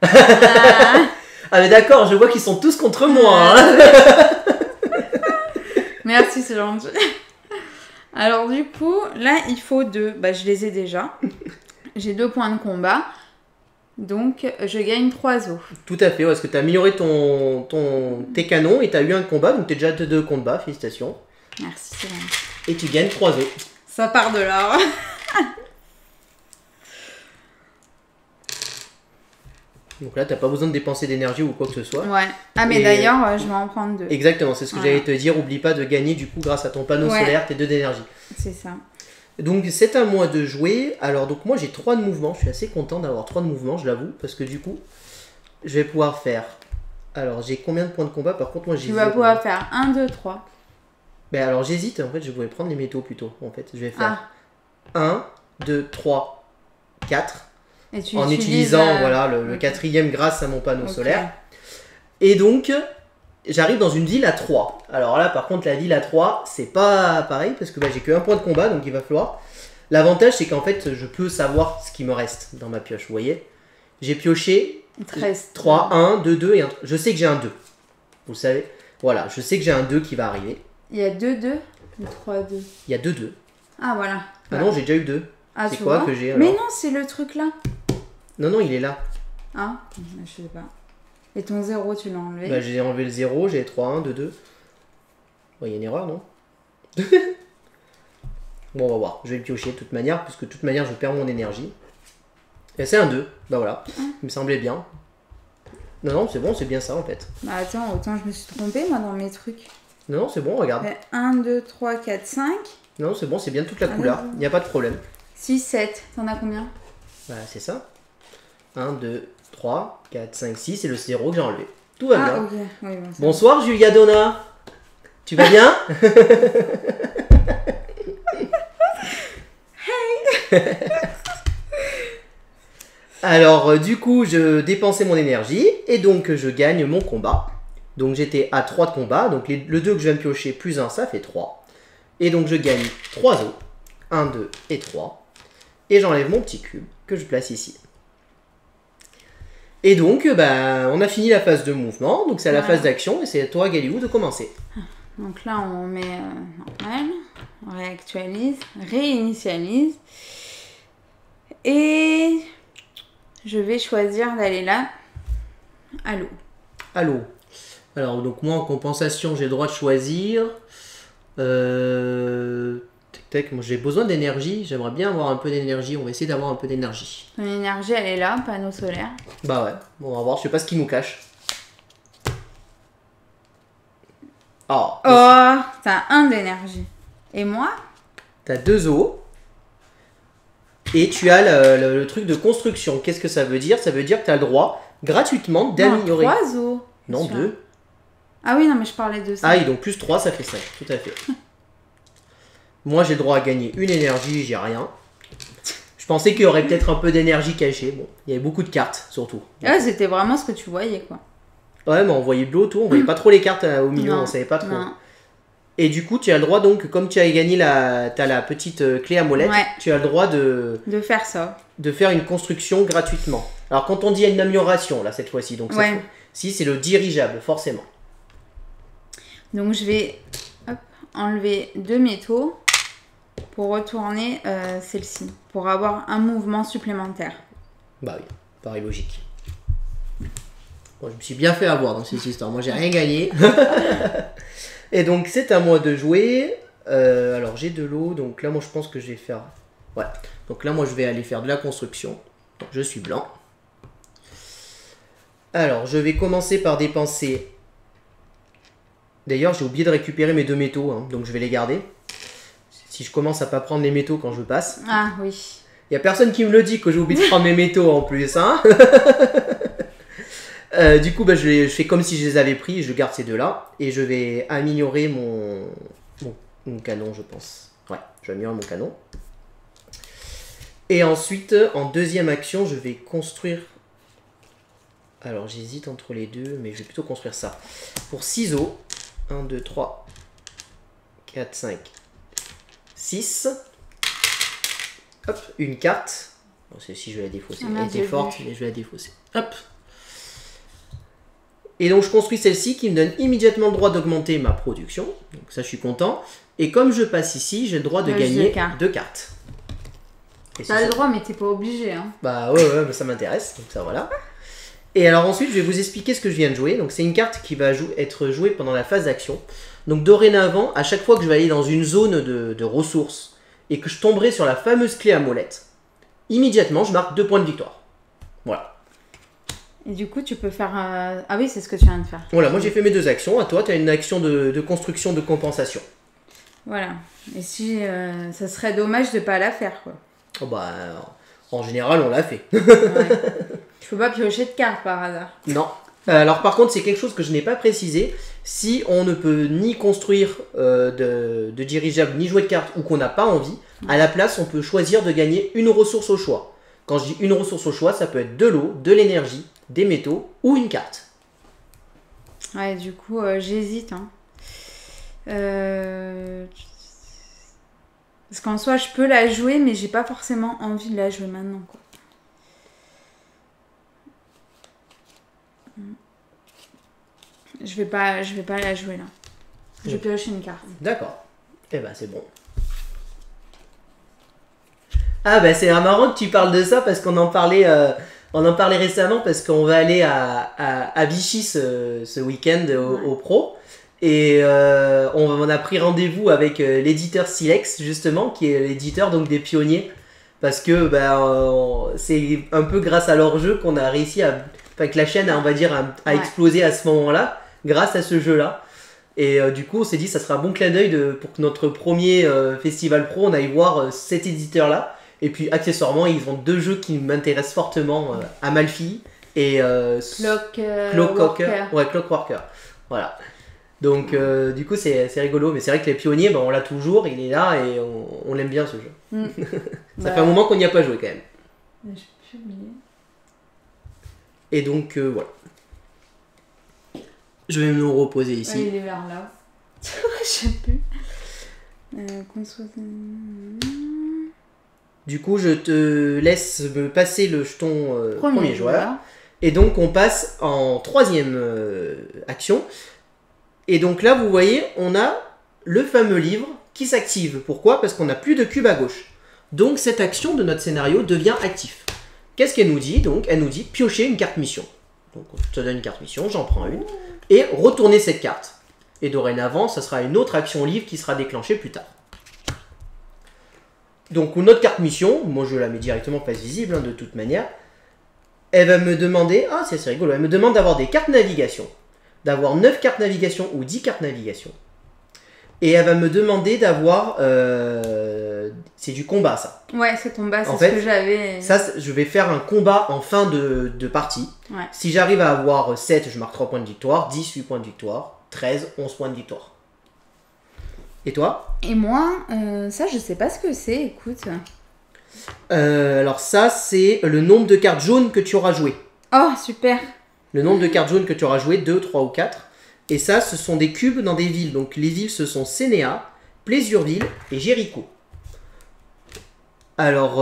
Ah, mais d'accord, je vois qu'ils sont tous contre moi. Hein. Merci, c'est gentil. Alors, du coup, là, il faut 2. Bah, je les ai déjà. J'ai 2 points de combat. Donc, je gagne 3 os. Tout à fait, parce que tu as amélioré tes canons et tu as eu un combat, donc tu es déjà de 2 combats, félicitations. Merci, c'est gentil. Et tu gagnes 3 os. Ça part de là. Donc là, t'as pas besoin de dépenser d'énergie ou quoi que ce soit. Ouais. Ah, mais d'ailleurs, je vais en prendre 2. Exactement, c'est ce que j'allais te dire. Oublie pas de gagner du coup grâce à ton panneau solaire tes 2 d'énergie. C'est ça. Donc c'est à moi de jouer. Alors donc moi j'ai 3 de mouvement. Je suis assez content d'avoir 3 de mouvement, je l'avoue. Parce que du coup, je vais pouvoir faire... Alors j'ai combien de points de combat? Par contre moi j'ai... Tu vas pouvoir faire 1, 2, 3. Ben alors j'hésite. En fait je voulais prendre les métaux plutôt. En fait je vais faire 1, 2, 3, 4. En utilisant voilà, le 4e grâce à mon panneau solaire. Et donc, j'arrive dans une ville à 3. Alors là, par contre, la ville à 3, c'est pas pareil parce que j'ai que 1 point de combat, donc il va falloir... L'avantage, c'est qu'en fait, je peux savoir ce qui me reste dans ma pioche, vous voyez. J'ai pioché 3, 1, 2, 2 et 1. Je sais que j'ai un 2. Vous savez. Voilà, je sais que j'ai un 2 qui va arriver. Il y a 2, 2 ou 3, 2. Il y a 2, 2. Ah, voilà. Ah non, j'ai déjà eu 2. Ah, c'est quoi que j'ai alors? Mais non, c'est le truc là. Non, il est là. Ah, je sais pas. Et ton 0, tu l'as enlevé? Bah, j'ai enlevé le 0, j'ai 3, 1, 2, 2. Il y a une erreur, non? Bon, on va voir. Je vais le piocher de toute manière, puisque de toute manière, je perds mon énergie. Et c'est un 2. Bah voilà. Il me semblait bien. Non, c'est bon, c'est bien ça en fait. Bah attends, autant je me suis trompée moi dans mes trucs. Non, c'est bon, regarde. 1, 2, 3, 4, 5. Non, c'est bon, c'est bien toute la couleur. Il n'y a pas de problème. 6, 7. T'en as combien? Bah, c'est ça. 1, 2, 3, 4, 5, 6 et le 0 que j'ai enlevé. Tout va bien. Okay. Oui, bon, bonsoir Julia Donna. Tu vas bien? Hey. Alors du coup je dépensais mon énergie et donc je gagne mon combat. Donc j'étais à 3 de combat. Donc le 2 que je viens de piocher plus 1 ça fait 3. Et donc je gagne 3 os. 1, 2 et 3. Et j'enlève mon petit cube que je place ici. Et donc, on a fini la phase de mouvement, donc c'est à la phase d'action, et c'est à toi, Galilou, de commencer. Donc là, on met normal, on réactualise, réinitialise, et je vais choisir d'aller là, à l'eau. À l'eau. Alors, donc moi, en compensation, j'ai le droit de choisir... Moi, j'ai besoin d'énergie, j'aimerais bien avoir un peu d'énergie, on va essayer d'avoir un peu d'énergie. Ton énergie, elle est là, panneau solaire. Bah ouais, bon, on va voir, je sais pas ce qu'il nous cache. Oh, t'as 1 d'énergie. Et moi? T'as 2 os. Et tu as le truc de construction. Qu'est-ce que ça veut dire? Ça veut dire que tu as le droit, gratuitement, d'améliorer... 3 os. Non, 2. Ah oui, non, mais je parlais de ça. Ah, et donc plus 3, ça fait 5, tout à fait. Moi, j'ai le droit à gagner une énergie, j'ai rien. Je pensais qu'il y aurait peut-être un peu d'énergie cachée. Bon, il y avait beaucoup de cartes, surtout. Ouais, c'était vraiment ce que tu voyais, quoi. Ouais, mais on voyait de l'eau, tout. On voyait pas trop les cartes au milieu, on savait pas trop. Non. Et du coup, tu as le droit, donc, comme tu as gagné t'as la petite clé à molette, tu as le droit de faire ça. De faire une construction gratuitement. Alors, quand on dit une amélioration, là, cette fois-ci, donc si c'est le dirigeable, forcément. Donc, je vais enlever 2 métaux pour retourner celle-ci, pour avoir un mouvement supplémentaire. Bah oui, pareil logique. Bon, je me suis bien fait avoir dans cette histoire. Moi, j'ai rien gagné. Et donc, c'est à moi de jouer. Alors, j'ai de l'eau. Donc là, moi, je pense que je vais faire... Ouais. Donc là, moi, je vais aller faire de la construction. Donc, je suis blanc. Alors, je vais commencer par dépenser... D'ailleurs, j'ai oublié de récupérer mes 2 métaux. Hein, donc, je vais les garder. Si je commence à pas prendre les métaux quand je passe. Ah, oui. Il n'y a personne qui me le dit que j'ai oublié de prendre mes métaux en plus. Hein. Du coup, bah, je fais comme si je les avais pris. Je garde ces 2-là. Et je vais améliorer mon canon, je pense. Ouais, je vais améliorer mon canon. Et ensuite, en deuxième action, je vais construire... Alors, j'hésite entre les deux, mais je vais plutôt construire ça. Pour ciseaux, 1, 2, 3, 4, 5, 6. Hop, une carte. Bon, celle-ci, je vais la défausser. Elle était forte, mais je vais la défausser. Hop. Et donc, je construis celle-ci qui me donne immédiatement le droit d'augmenter ma production. Donc, ça, je suis content. Et comme je passe ici, j'ai le droit de gagner 2 cartes. T'as le droit, mais t'es pas obligé. Hein. Bah ouais, ça m'intéresse. Donc, ça, voilà. Et alors ensuite, je vais vous expliquer ce que je viens de jouer. Donc c'est une carte qui va être jouée pendant la phase d'action. Donc dorénavant, à chaque fois que je vais aller dans une zone de ressources et que je tomberai sur la fameuse clé à molette, immédiatement, je marque 2 points de victoire. Voilà. Et du coup, tu peux faire... Ah oui, c'est ce que tu viens de faire. Voilà, moi j'ai fait mes 2 actions. À toi, tu as une action de construction de compensation. Voilà. Et si... ça serait dommage de pas la faire, quoi. Oh bah... En général, on l'a fait. Ouais. Tu peux pas piocher de cartes par hasard. Non. Alors par contre, c'est quelque chose que je n'ai pas précisé. Si on ne peut ni construire de dirigeable, ni jouer de cartes, ou qu'on n'a pas envie, à la place, on peut choisir de gagner une ressource au choix. Quand je dis une ressource au choix, ça peut être de l'eau, de l'énergie, des métaux, ou une carte. Ouais, du coup, j'hésite. Hein. Parce qu'en soi, je peux la jouer, mais j'ai pas forcément envie de la jouer maintenant, quoi. Je vais pas la jouer là. Je pioche une carte. D'accord. Eh ben c'est bon. Ah ben c'est marrant que tu parles de ça parce qu'on en parlait récemment parce qu'on va aller à Vichy ce week-end au Pro. Et on a pris rendez-vous avec l'éditeur Silex justement, qui est l'éditeur donc des pionniers, parce que c'est un peu grâce à leur jeu qu'on a réussi que la chaîne on va dire a explosé à ce moment-là grâce à ce jeu-là. Et du coup on s'est dit ça sera un bon clin d'œil pour que notre premier festival pro on aille voir cet éditeur-là. Et puis accessoirement ils ont 2 jeux qui m'intéressent fortement, Amalfi et Clockworker. Voilà. Donc du coup c'est rigolo, mais c'est vrai que les pionniers on l'a toujours, il est là et on l'aime bien ce jeu. Ça fait un moment qu'on n'y a pas joué quand même. J'ai plus oublié. Et donc voilà. Je vais me reposer ici. Ouais, il est vers là. Je sais plus. Du coup je te laisse me passer le jeton premier joueur. Et donc on passe en 3e action. Et donc là, vous voyez, on a le fameux livre qui s'active. Pourquoi ? Parce qu'on n'a plus de cube à gauche. Donc cette action de notre scénario devient active. Qu'est-ce qu'elle nous dit ? Donc elle nous dit piocher une carte mission. Donc je te donne une carte mission, j'en prends une. Et retourner cette carte. Et dorénavant, ça sera une autre action livre qui sera déclenchée plus tard. Donc notre carte mission, moi je la mets directement face visible de toute manière. Elle va me demander, c'est assez rigolo, elle me demande d'avoir des cartes navigation. D'avoir 9 cartes navigation ou 10 cartes navigation. Et elle va me demander d'avoir... c'est du combat, ça. Ouais, c'est combat, c'est ce que j'avais. Ça, je vais faire un combat en fin de partie. Ouais. Si j'arrive à avoir 7, je marque 3 points de victoire. 10, 8 points de victoire. 13, 11 points de victoire. Et toi ? Et moi, ça, je sais pas ce que c'est, écoute. Alors ça, c'est le nombre de cartes jaunes que tu auras joué. Oh, super. Le nombre de cartes jaunes que tu auras joué, 2, 3 ou 4. Et ça, ce sont des cubes dans des villes. Donc les villes, ce sont Sénéa, Plésureville et Jéricho. Alors,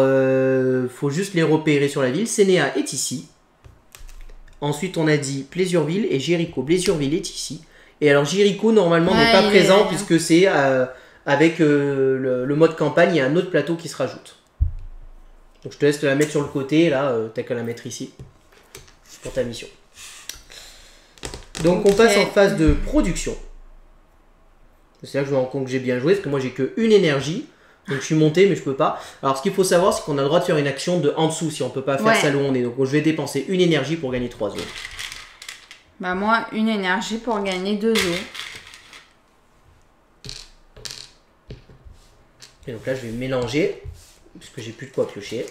faut juste les repérer sur la ville. Sénéa est ici. Ensuite, on a dit Plésureville et Jéricho. Plésureville est ici. Et alors, Jéricho, normalement, n'est pas présent puisque c'est avec le mode campagne, il y a un autre plateau qui se rajoute. Donc, je te laisse te la mettre sur le côté. Là, t'as qu'à la mettre ici pour ta mission. Donc on passe en phase de production. C'est là que je me rends compte que j'ai bien joué, parce que moi j'ai que une énergie. Donc je suis monté, mais je peux pas. Alors ce qu'il faut savoir, c'est qu'on a le droit de faire une action de en dessous, si on peut pas faire ça là où on est. Donc je vais dépenser une énergie pour gagner 3 os. Bah moi, une énergie pour gagner 2 os. Et donc là, je vais mélanger, parce que j'ai plus de quoi piocher.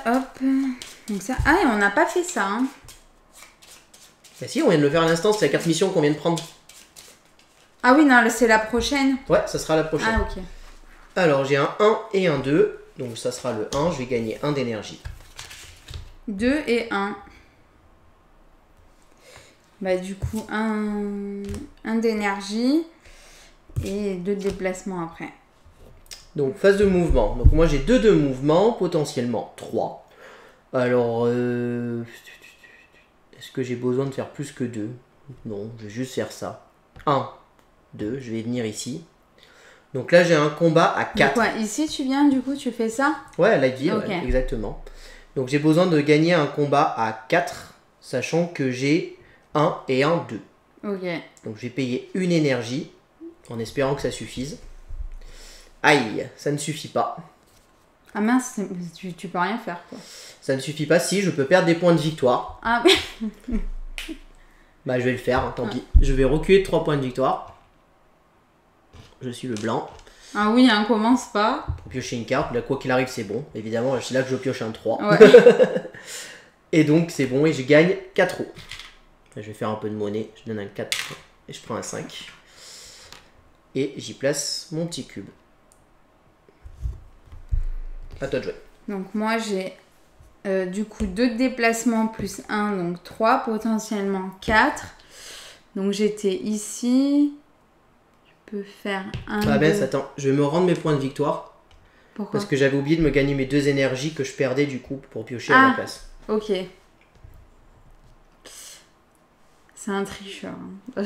Hop. Donc ça... Ah, et on n'a pas fait ça, hein. Bah si, on vient de le faire à l'instant, c'est la carte mission qu'on vient de prendre. Ah oui, non, c'est la prochaine. Ouais, ça sera la prochaine. Ah, ok. Alors, j'ai un 1 et un 2. Donc ça sera le 1, je vais gagner 1 d'énergie. 2 et 1. Bah du coup, 1 d'énergie et 2 de déplacement après. Donc phase de mouvement. Donc moi j'ai 2 de mouvement, potentiellement 3. Alors, est-ce que j'ai besoin de faire plus que 2? Non, je vais juste faire ça. 1, 2, je vais venir ici. Donc là j'ai un combat à 4. Quoi, ici tu viens, du coup tu fais ça? Ouais, light vie, okay. Ouais, exactement. Donc j'ai besoin de gagner un combat à 4, sachant que j'ai 1 et 1, 2. Ok. Donc je vais payer une énergie, en espérant que ça suffise. Aïe, ça ne suffit pas. Ah mince, tu peux rien faire quoi. Ça ne suffit pas, si, je peux perdre des points de victoire. Ah Bah je vais le faire, hein, tant pis. Je vais reculer de 3 points de victoire. Je suis le blanc. Ah oui, on commence pas. Pour piocher une carte, là quoi qu'il arrive c'est bon. Évidemment, c'est là que je pioche un 3. Ouais. Et donc c'est bon et je gagne 4 os. Je vais faire un peu de monnaie, je donne un 4 et je prends un 5. Et j'y place mon petit cube. À toi de jouer. Donc moi j'ai du coup 2 de déplacement plus 1, donc 3, potentiellement 4. Donc j'étais ici. Je peux faire un... Ah ben attends, je vais me rendre mes points de victoire. Pourquoi? Parce que j'avais oublié de me gagner mes 2 énergies que je perdais du coup pour piocher à la place. Ok. C'est un tricheur. Hein.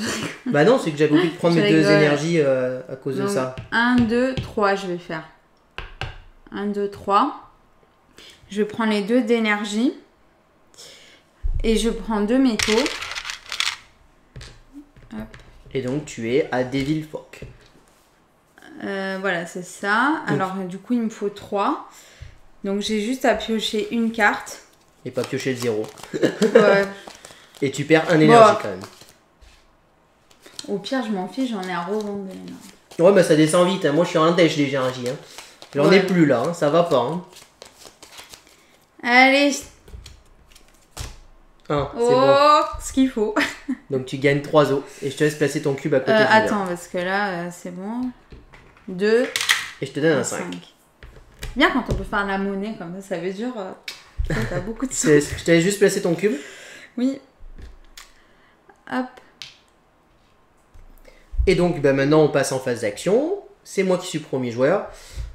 Bah non, c'est que j'avais oublié de prendre mes 2 énergies à cause de ça. 1, 2, 3 je vais faire. 1, 2, 3. Je vais prendre les 2 d'énergie. Et je prends 2 métaux. Hop. Et donc tu es à Devil Fork. Voilà, c'est ça. Donc. Alors du coup il me faut 3. Donc j'ai juste à piocher une carte. Et pas piocher le 0. Ouais. Et tu perds un énergie quand même. Au pire je m'en fiche, j'en ai à revendre. Ouais bah ça descend vite, hein. Moi je suis en dèche des énergies. Hein. J'en ai plus là, hein. Ça va pas. Hein. Allez. C'est bon. Ce qu'il faut. Donc tu gagnes 3 os. Et je te laisse placer ton cube à côté du attends, parce que là, c'est bon. 2. Et je te donne un 5. Bien quand on peut faire la monnaie comme ça veut dire t'as beaucoup de sous. Je te laisse juste placer ton cube. Oui. Hop. Et donc bah, maintenant on passe en phase d'action. C'est moi qui suis premier joueur.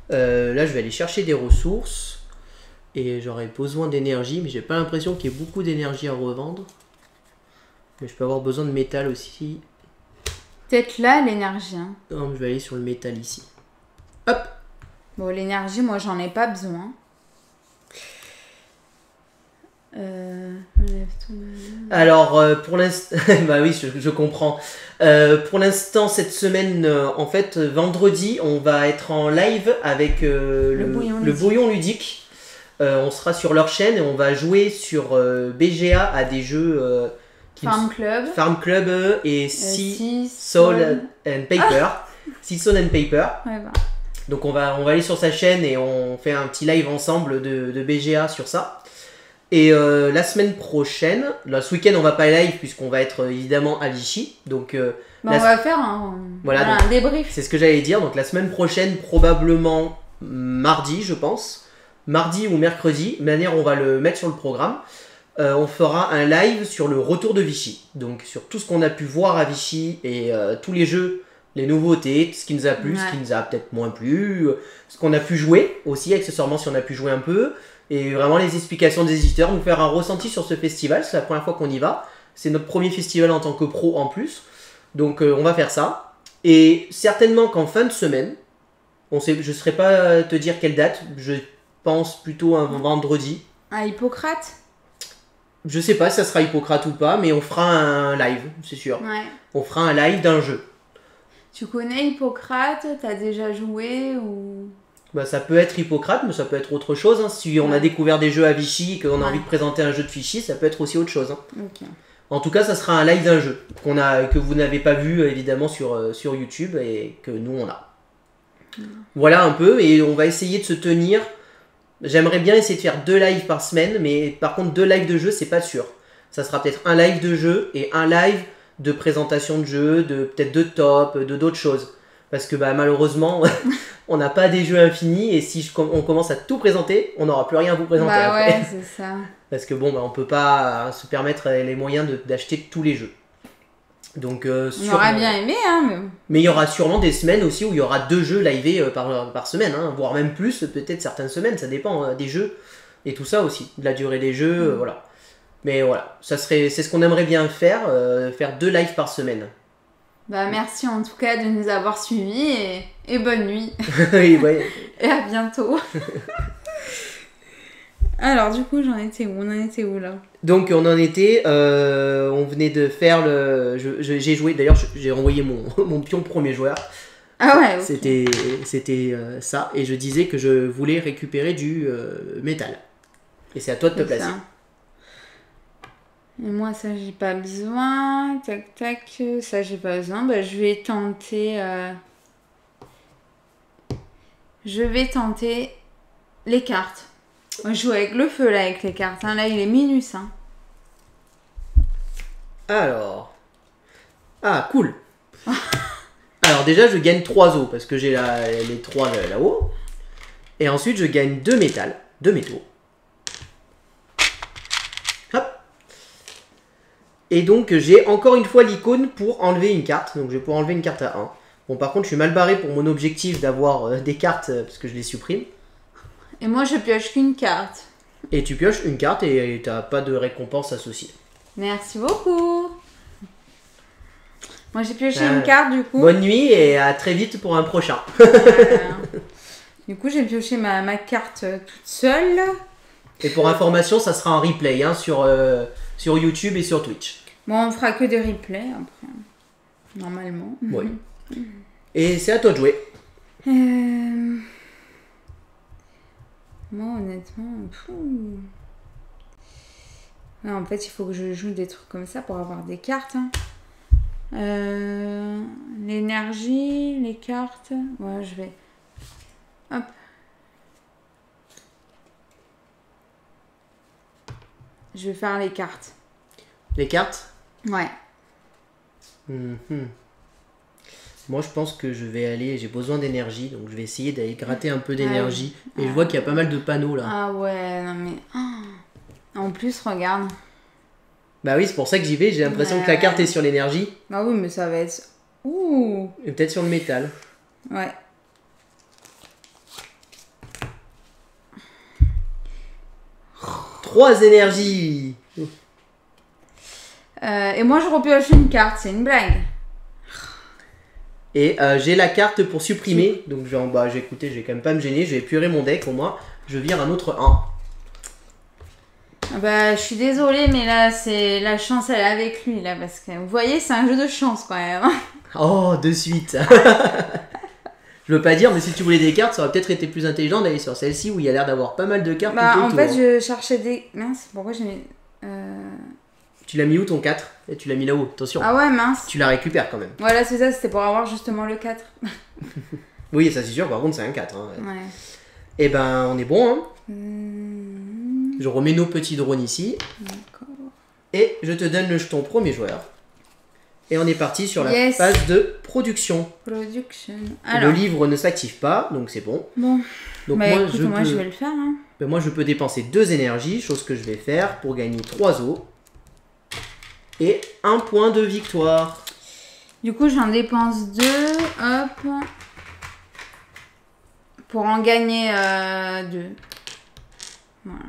Là je vais aller chercher des ressources. Et j'aurais besoin d'énergie, mais j'ai pas l'impression qu'il y ait beaucoup d'énergie à revendre. Mais je peux avoir besoin de métal aussi. Peut-être là l'énergie. Hein. Non, je vais aller sur le métal ici. Hop. Bon, l'énergie, moi j'en ai pas besoin. Alors pour l'instant, bah oui, je comprends. Pour l'instant, cette semaine, en fait, vendredi, on va être en live avec le bouillon ludique. On sera sur leur chaîne et on va jouer sur BGA à des jeux Farm Club et Sea Soul and Paper. Sea Soul and Paper. Ouais, bah. Donc on va aller sur sa chaîne et on fait un petit live ensemble de BGA sur ça. Et la semaine prochaine, là, ce week-end on va pas live puisqu'on va être évidemment à Vichy. Donc on va faire un débrief. C'est ce que j'allais dire. Donc la semaine prochaine, probablement mardi, je pense. Mardi ou mercredi, de manière on va le mettre sur le programme. On fera un live sur le retour de Vichy. Donc sur tout ce qu'on a pu voir à Vichy et tous les jeux, les nouveautés, ce qui nous a plu, ce qui nous a peut-être moins plu, ce qu'on a pu jouer aussi, accessoirement si on a pu jouer un peu. Et vraiment les explications des éditeurs, nous faire un ressenti sur ce festival. C'est la première fois qu'on y va. C'est notre premier festival en tant que pro en plus. Donc on va faire ça. Et certainement qu'en fin de semaine, je ne saurais pas te dire quelle date, je pense plutôt un vendredi. Ah, Hippocrate? Je sais pas si ça sera Hippocrate ou pas, mais on fera un live, c'est sûr. Ouais. On fera un live d'un jeu. Tu connais Hippocrate? T'as déjà joué ou... Bah, ça peut être Hippocrate, mais ça peut être autre chose. Hein. Si on a découvert des jeux à Vichy et qu'on a envie de présenter un jeu de fichiers, ça peut être aussi autre chose. Hein. Ok. En tout cas, ça sera un live d'un jeu que vous n'avez pas vu évidemment sur YouTube et que nous on a. Voilà un peu, et on va essayer de se tenir. J'aimerais bien essayer de faire 2 lives par semaine, mais par contre 2 lives de jeu, c'est pas sûr. Ça sera peut-être un live de jeu et un live de présentation de jeu, peut-être de top, de d'autres choses. Parce que bah, malheureusement, on n'a pas des jeux infinis, et si on commence à tout présenter, on n'aura plus rien à vous présenter Bah après. ouais, c'est ça. Parce que bon, bah, on peut pas se permettre les moyens d'acheter tous les jeux. Donc, on aurait bien aimé, hein, mais il y aura sûrement des semaines aussi où il y aura 2 jeux livés par semaine, hein, voire même plus, peut-être certaines semaines, ça dépend des jeux et tout ça aussi, de la durée des jeux, voilà. Mais voilà, c'est ce qu'on aimerait bien faire 2 lives par semaine. Bah merci en tout cas de nous avoir suivis et bonne nuit. Oui, ouais. Et à bientôt. Alors du coup on en était où là? Donc on en était, on venait de faire j'ai joué, d'ailleurs j'ai renvoyé mon pion premier joueur. Ah ouais, okay. C'était ça, et je disais que je voulais récupérer du métal. Et c'est à toi de te placer. Et moi ça j'ai pas besoin, tac tac, ça j'ai pas besoin, bah je vais tenter les cartes. Moi, je joue avec le feu là, avec les cartes. Hein. Là, il est minus. Hein. Alors. Ah, cool. Alors, déjà, je gagne 3 os parce que j'ai les 3 là-haut. Et ensuite, je gagne 2 métaux. Hop. Et donc, j'ai encore une fois l'icône pour enlever une carte. Donc, je vais pouvoir enlever une carte à 1. Bon, par contre, je suis mal barré pour mon objectif d'avoir des cartes parce que je les supprime. Et moi, je pioche qu'une carte. Et tu pioches une carte et t'as pas de récompense associée. Merci beaucoup. Moi, j'ai pioché une carte, du coup. Bonne nuit et à très vite pour un prochain. Du coup, j'ai pioché ma carte toute seule. Et pour information, ça sera un replay hein, sur YouTube et sur Twitch. Bon, on fera que des replays après. Normalement. Oui. Et c'est à toi de jouer. Moi, honnêtement, non, en fait, il faut que je joue des trucs comme ça pour avoir des cartes. Hein. L'énergie, les cartes. Ouais, je vais. Hop. Je vais faire les cartes. Les cartes? Ouais. Moi, je pense que je vais aller... J'ai besoin d'énergie, donc je vais essayer d'aller gratter un peu d'énergie. Et je vois qu'il y a pas mal de panneaux, là. Ah ouais, non mais... En plus, regarde. Bah oui, c'est pour ça que j'y vais. J'ai l'impression que la carte est sur l'énergie. Bah oui, mais ça va être... Ouh. Et peut-être sur le métal. Ouais. Trois énergies. Et moi, je repioche une carte. C'est une blague. Et j'ai la carte pour supprimer. Donc je vais quand même pas me gêner. Je vais épurer mon deck au moins. Je vire un autre 1. Bah, je suis désolée, mais là, c'est la chance, elle est avec lui, là, parce que, vous voyez, c'est un jeu de chance, quand même. Oh, de suite. Je veux pas dire, mais si tu voulais des cartes, ça aurait peut-être été plus intelligent d'aller sur celle-ci, où il y a l'air d'avoir pas mal de cartes. Bah, en fait, je cherchais des... Mince, pourquoi j'ai mis... Tu l'as mis où, ton 4? Et tu l'as mis là-haut, attention. Ah ouais, mince. Tu la récupères, quand même. Voilà, c'est ça, c'était pour avoir justement le 4. Oui, ça c'est sûr, par contre, c'est un 4. Hein. Ouais. Et ben, on est bon, hein. Je remets nos petits drones ici. D'accord. Et je te donne le jeton premier joueur. Et on est parti sur la phase de production. Alors. Le livre ne s'active pas, donc c'est bon. Bon. Donc bah, moi, je vais le faire. Hein. Ben, moi, je peux dépenser 2 énergies, chose que je vais faire pour gagner 3 os. Et 1 point de victoire. Du coup, j'en dépense 2. Hop. Pour en gagner 2. Voilà.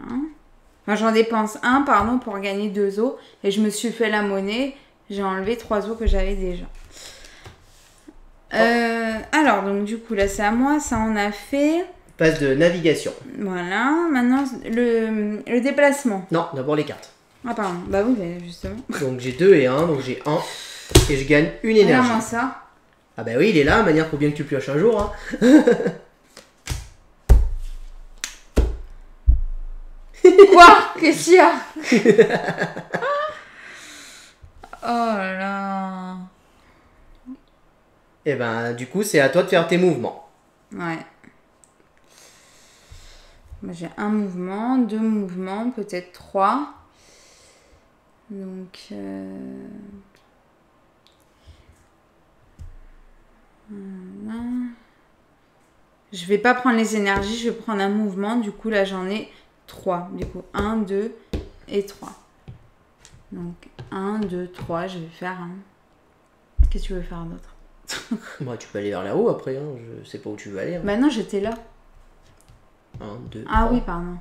Enfin, j'en dépense 1, pardon, pour gagner 2 os. Et je me suis fait la monnaie. J'ai enlevé 3 os que j'avais déjà. Alors, donc, du coup, là, c'est à moi. Ça, on a fait. phase de navigation. Voilà, maintenant le déplacement. Non, d'abord les cartes. Ah pardon, bah oui, mais justement. Donc j'ai 2 et 1, donc j'ai 1 et je gagne une énergie. Regarde-moi ça. Ah bah oui, il est là, de manière faut bien que tu pioches un jour. Hein. Quoi? Qu'est-ce qu'il y a? Oh là là. Et ben du coup c'est à toi de faire tes mouvements. Ouais. Moi, j'ai un mouvement, 2 mouvements, peut-être 3. Donc... Voilà. Je vais pas prendre les énergies, je vais prendre un mouvement. Du coup, là, j'en ai 3. Du coup, 1, 2 et 3. Donc, 1, 2, 3. Je vais faire un... Qu'est-ce que tu veux faire d'autre? Bah, tu peux aller vers là-haut après, hein. Je sais pas où tu veux aller. Hein. Bah non, j'étais là. 1, 2, 3. Ah oui, pardon.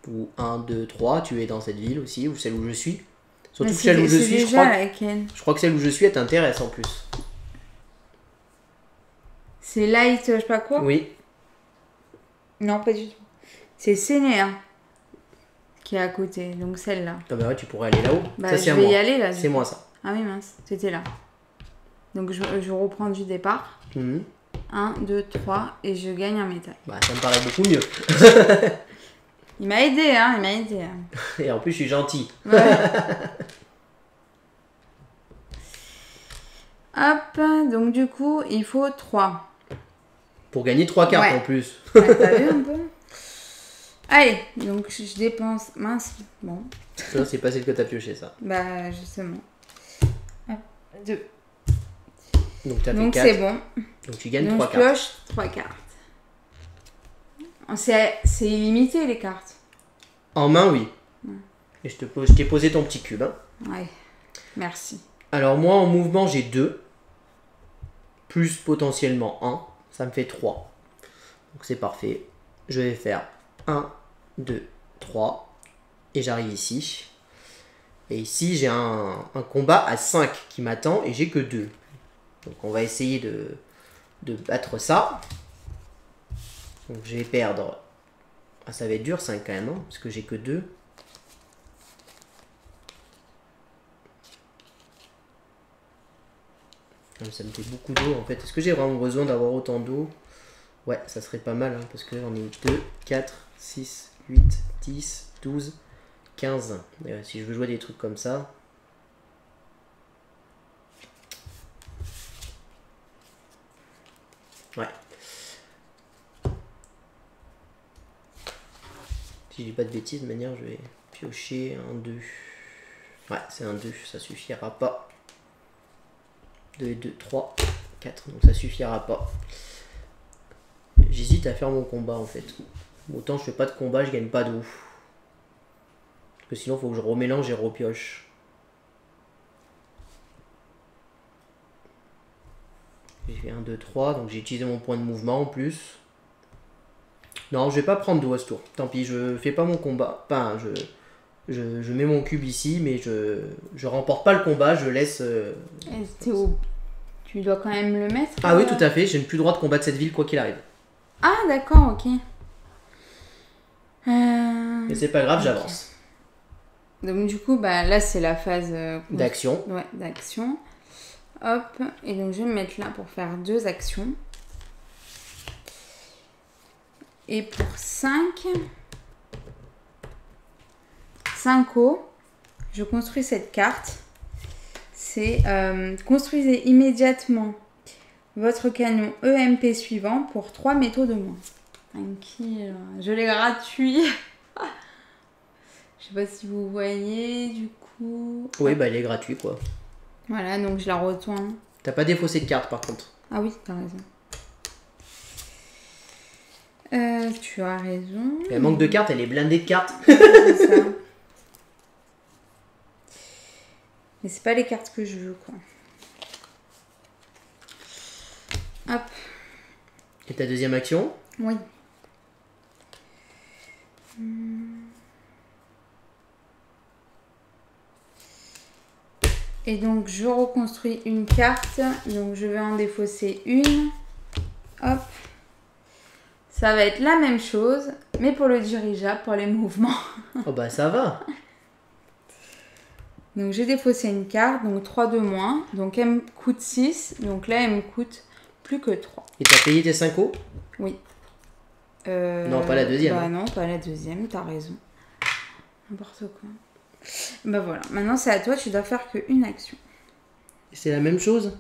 Ou 1, 2, 3, tu es dans cette ville aussi, ou celle où je suis. Surtout Mais celle où je suis, je crois que celle où je suis, elle t'intéresse en plus. C'est Light, je sais pas quoi? Oui. Non, pas du tout. C'est Sénéa qui est à côté, donc celle-là. Ah bah ouais, tu pourrais aller là-haut. Bah, ça, c'est je à vais moi. y aller là. C'est moi ça. Ah oui, mince, c'était là. Donc je reprends du départ. Mhm. 1, 2, 3 et je gagne un métal. Bah, ça me paraît beaucoup mieux. Il m'a aidé, hein, il m'a aidé. Hein. Et en plus, je suis gentil. Ouais. Hop, donc du coup, il faut 3. Pour gagner 3 cartes Ouais. en plus. Ouais, t'as vu un peu? Allez, donc je dépense. Mince, bon. Ça, c'est pas celle que t'as pioché, ça. Bah, justement. Hop, 2. Donc, t'as fait Donc 4. c'est bon. Donc, tu gagnes Donc 3 je cartes. pioche 3 cartes. C'est illimité les cartes. En main, oui. Ouais. Et je t'ai posé ton petit cube. Hein. Ouais, merci. Alors, moi, en mouvement, j'ai 2. Plus potentiellement 1. Ça me fait 3. Donc, c'est parfait. Je vais faire 1, 2, 3. Et j'arrive ici. Et ici, j'ai un combat à 5 qui m'attend et j'ai que 2. Donc, on va essayer de battre ça. Donc, je vais perdre. Ah, ça va être dur 5 quand même, hein, parce que j'ai que 2. Ça me fait beaucoup d'eau en fait. Est-ce que j'ai vraiment besoin d'avoir autant d'eau? Ouais, ça serait pas mal, hein, parce que là on est 2, 4, 6, 8, 10, 12, 15. Si je veux jouer des trucs comme ça. Ouais. Si je dis pas de bêtises, de manière je vais piocher un 2. Ouais, c'est un 2, ça suffira pas. 2 et 2, 3, 4, donc ça suffira pas. J'hésite à faire mon combat en fait. Autant je fais pas de combat, je gagne pas d'eau. Parce que sinon il faut que je remélange et repioche. J'ai fait 1, 2, 3, donc j'ai utilisé mon point de mouvement en plus. Non, je vais pas prendre d'eau à ce tour. Tant pis, je fais pas mon combat. Enfin, je mets mon cube ici, mais je remporte pas le combat, je laisse... Tu dois quand même le mettre. Ah oui, tout à fait, j'ai plus le droit de combattre cette ville quoi qu'il arrive. Ah d'accord, ok. Mais c'est pas grave, okay. J'avance. Donc du coup, bah, là c'est la phase d'action. Ouais, d'action. Hop, et donc je vais me mettre là pour faire 2 actions. Et pour 5 eaux, je construis cette carte. C'est construisez immédiatement votre canon EMP suivant pour 3 métaux de moins. Je l'ai gratuit. Je sais pas si vous voyez du coup. Oui, bah il est gratuit quoi. Voilà, donc je la retourne. T'as pas défaussé de carte par contre. Ah oui, t'as raison. Tu as raison. Elle manque de cartes, elle est blindée de cartes. C'est ça. Mais c'est pas les cartes que je veux, quoi. Hop. Et ta deuxième action? Oui. Et donc, je reconstruis une carte. Donc, je vais en défausser une. Hop. Ça va être la même chose, mais pour le dirigeable, pour les mouvements. Oh bah ça va. Donc j'ai défaussé une carte, donc 3 de moins. Donc elle me coûte 6, donc là elle me coûte plus que 3. Et t'as payé tes 5 os? Oui. Non, pas la deuxième. Bah non, pas la deuxième, t'as raison. N'importe quoi. Bah voilà, maintenant c'est à toi, tu dois faire qu'une action. C'est la même chose?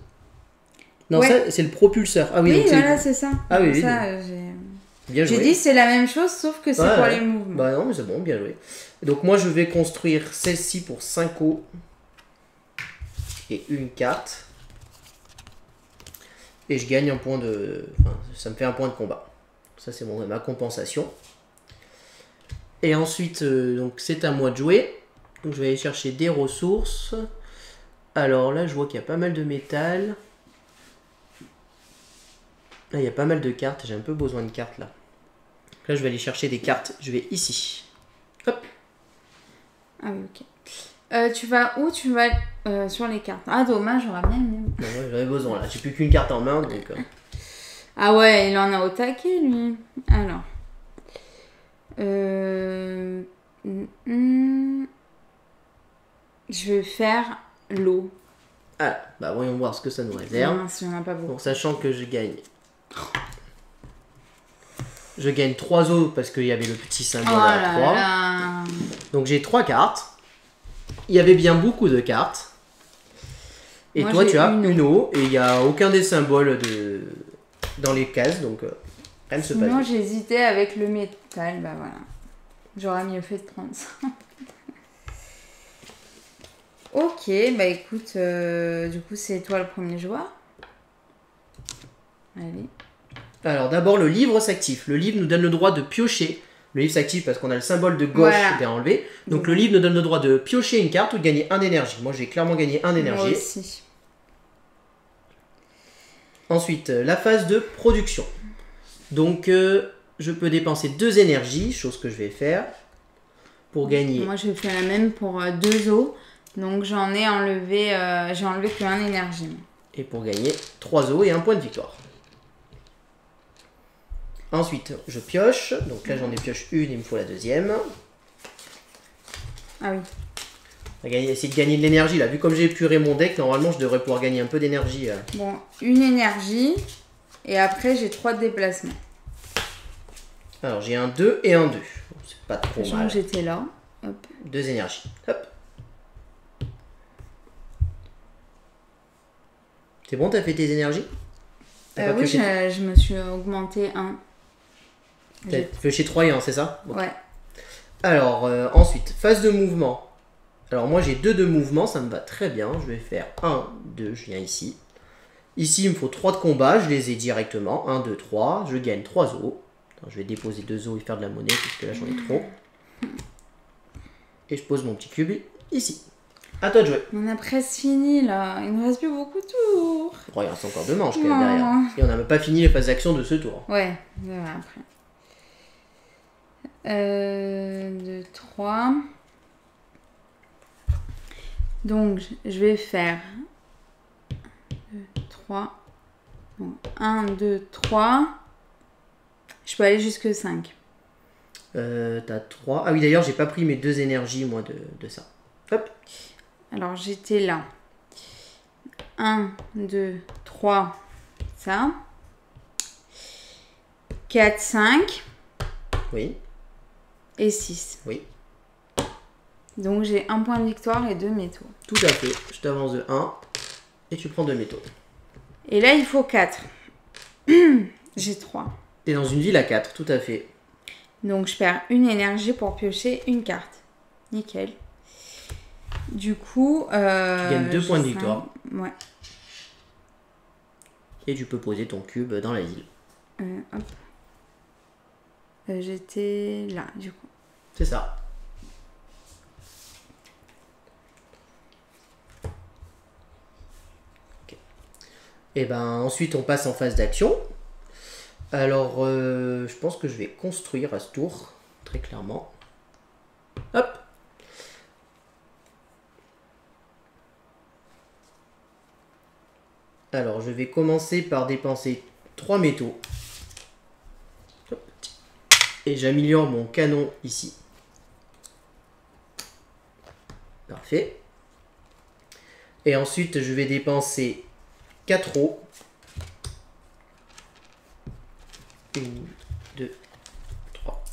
Non, Ouais. ça c'est le propulseur. Ah oui, Oui, donc voilà, c'est ça. Ah oui, oui. Ça, Bien joué. j'ai dit c'est la même chose, sauf que c'est Ouais, pour ouais. les mouvements. Bah non, mais c'est bon, bien joué. Donc moi je vais construire celle-ci pour 5 os. Et une carte. Et je gagne un point de... Enfin, ça me fait un point de combat. Ça c'est ma compensation. Et ensuite, donc c'est à moi de jouer. Donc je vais aller chercher des ressources. Alors là, je vois qu'il y a pas mal de métal. Là, il y a pas mal de cartes. J'ai un peu besoin de cartes là. Là, je vais aller chercher des cartes. Je vais ici. Hop. Ah oui, ok. Tu vas où? Tu vas sur les cartes. Ah, dommage, j'aurais bien aimé. Non, moi, j'avais besoin là. J'ai plus qu'une carte en main, donc... Ah ouais, il en a au taquet, lui. Alors. Je vais faire l'eau. Ah, bah voyons voir ce que ça nous réserve. Non, si on n'a pas beaucoup. Bon, sachant que je gagne... Je gagne 3 os parce qu'il y avait le petit symbole à 3. Là. Donc j'ai 3 cartes. Il y avait bien beaucoup de cartes. Et Moi, toi, j'ai tu as une une eau. Et il n'y a aucun des symboles dans les cases. Donc rien ne se passe. Sinon, j'hésitais avec le métal. Bah voilà. J'aurais mieux fait de prendre ça. Ok, bah écoute, du coup, c'est toi le premier joueur. Allez. Alors d'abord, le livre s'active. Le livre nous donne le droit de piocher. Le livre s'active parce qu'on a le symbole de gauche Voilà. à enlever. Donc le livre nous donne le droit de piocher une carte ou de gagner un énergie. Moi, j'ai clairement gagné un énergie. Moi aussi. Ensuite, la phase de production. Donc, je peux dépenser 2 énergies, chose que je vais faire, pour gagner. Moi, je fais la même pour 2 os. Donc, j'en ai enlevé, j'ai enlevé que 1 énergie. Et pour gagner 3 os et 1 point de victoire. Ensuite, je pioche. Donc là, j'en ai pioche une, il me faut la deuxième. Ah oui. On va essayer de gagner de l'énergie là. Vu comme j'ai épuré mon deck, normalement, je devrais pouvoir gagner un peu d'énergie. Bon, une énergie. Et après, j'ai 3 déplacements. Alors, j'ai un 2 et un 2. C'est pas trop Sachant mal. que j'étais là. Hop. 2 énergies. Hop. C'est bon, t'as fait tes énergies? Oui, je me suis augmenté 1. T'as pioché 3 et 1, c'est ça? Okay. Ouais. Alors, ensuite, phase de mouvement. Alors, moi, j'ai 2 de mouvement, ça me va très bien. Je vais faire 1, 2, je viens ici. Ici, il me faut 3 de combat, je les ai directement. 1, 2, 3, je gagne 3 os. Attends, je vais déposer 2 os et faire de la monnaie, parce que là, j'en ai trop. Et je pose mon petit cube ici. À toi de jouer. On a presque fini, là. Il ne reste plus beaucoup de tours. Oh, il reste encore 2 manches, quand même, derrière. Et on n'a même pas fini les phases d'action de ce tour. Ouais, on verra après. 2, 3. Donc, je vais faire 2, 3. Bon, 1, 2, 3. Je peux aller jusque 5. T'as 3. Ah oui, d'ailleurs, j'ai pas pris mes 2 énergies, moi, de ça. Hop. Alors, j'étais là. 1, 2, 3. Ça. 4, 5. Oui. Et 6. Oui. Donc, j'ai 1 point de victoire et 2 métaux. Tout à fait. Je t'avance de 1 et tu prends 2 métaux. Et là, il faut 4. J'ai 3. T'es dans une ville à 4, tout à fait. Donc, je perds une énergie pour piocher une carte. Nickel. Du coup... Tu gagnes 2 points de victoire. Ouais. Et tu peux poser ton cube dans la ville. Hop. J'étais là, du coup. C'est ça. Okay. Et ben ensuite, on passe en phase d'action. Alors, je pense que je vais construire à ce tour, très clairement. Hop. Alors, je vais commencer par dépenser 3 métaux. Hop. Et j'améliore mon canon ici. Parfait. Et ensuite, je vais dépenser 4 os. 1, 2, 3,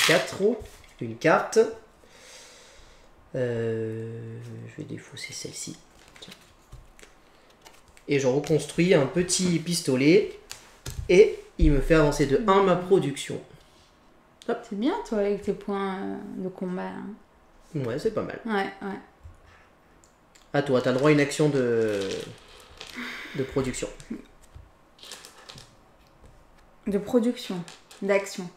4 os. Une carte. Je vais défausser celle-ci. Et je reconstruis un petit pistolet. Et il me fait avancer de 1 ma production. C'est bien, toi, avec tes points de combat. Hein. Ouais, c'est pas mal. Ouais. À toi, t'as le droit à une action de production. De production, d'action.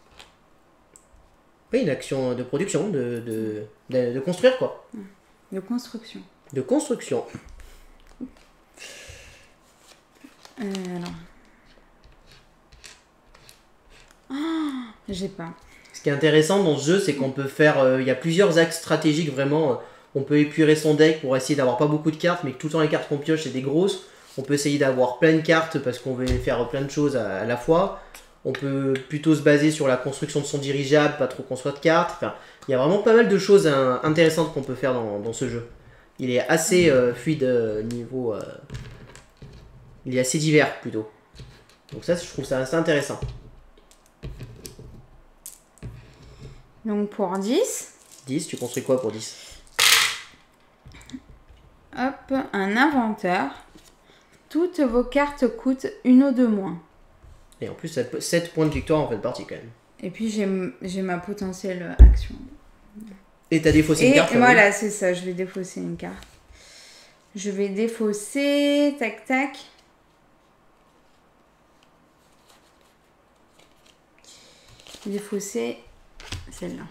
Oui, une action de production, de construire quoi. De construction. De construction. Alors. Oh, j'ai pas. Ce qui est intéressant dans ce jeu, c'est qu'on peut faire... il y a plusieurs axes stratégiques vraiment. On peut épurer son deck pour essayer d'avoir pas beaucoup de cartes, mais que tout le temps les cartes qu'on pioche, c'est des grosses. On peut essayer d'avoir plein de cartes parce qu'on veut faire plein de choses à la fois. On peut plutôt se baser sur la construction de son dirigeable, pas trop construire de cartes. Enfin, il y a vraiment pas mal de choses intéressantes qu'on peut faire dans ce jeu. Il est assez fluide niveau... il est assez divers plutôt. Donc ça, je trouve ça assez intéressant. Donc pour 10. 10, tu construis quoi pour 10? Hop, un inventeur. Toutes vos cartes coûtent une ou deux moins. Et en plus, 7 points de victoire en fait partie quand même. Et puis j'ai ma potentielle action. Et t'as défaussé une carte. Et voilà, c'est ça, je vais défausser une carte. Je vais défausser... Tac, tac. Défausser celle-là.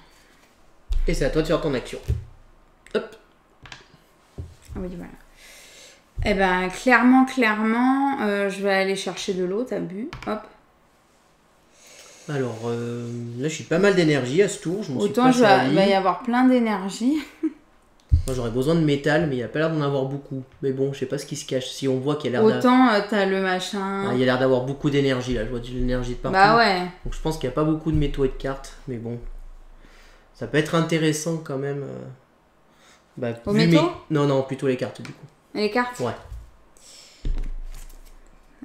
Et c'est à toi de faire ton action. Hop. Ah oui, voilà. Eh ben, clairement, je vais aller chercher de l'eau, t'as bu. Hop. Alors, là, je suis pas mal d'énergie à ce tour. Autant il va y avoir plein d'énergie. Moi, j'aurais besoin de métal, mais il n'y a pas l'air d'en avoir beaucoup. Mais bon, je sais pas ce qui se cache. Si on voit qu'il y a l'air Autant t'as le machin... il y a l'air d'avoir beaucoup d'énergie, là. Je vois de l'énergie de partout. Bah ouais. Donc, je pense qu'il n'y a pas beaucoup de métaux et de cartes. Mais bon, ça peut être intéressant quand même. Aux métaux Non, plutôt les cartes, du coup. Les cartes? Ouais.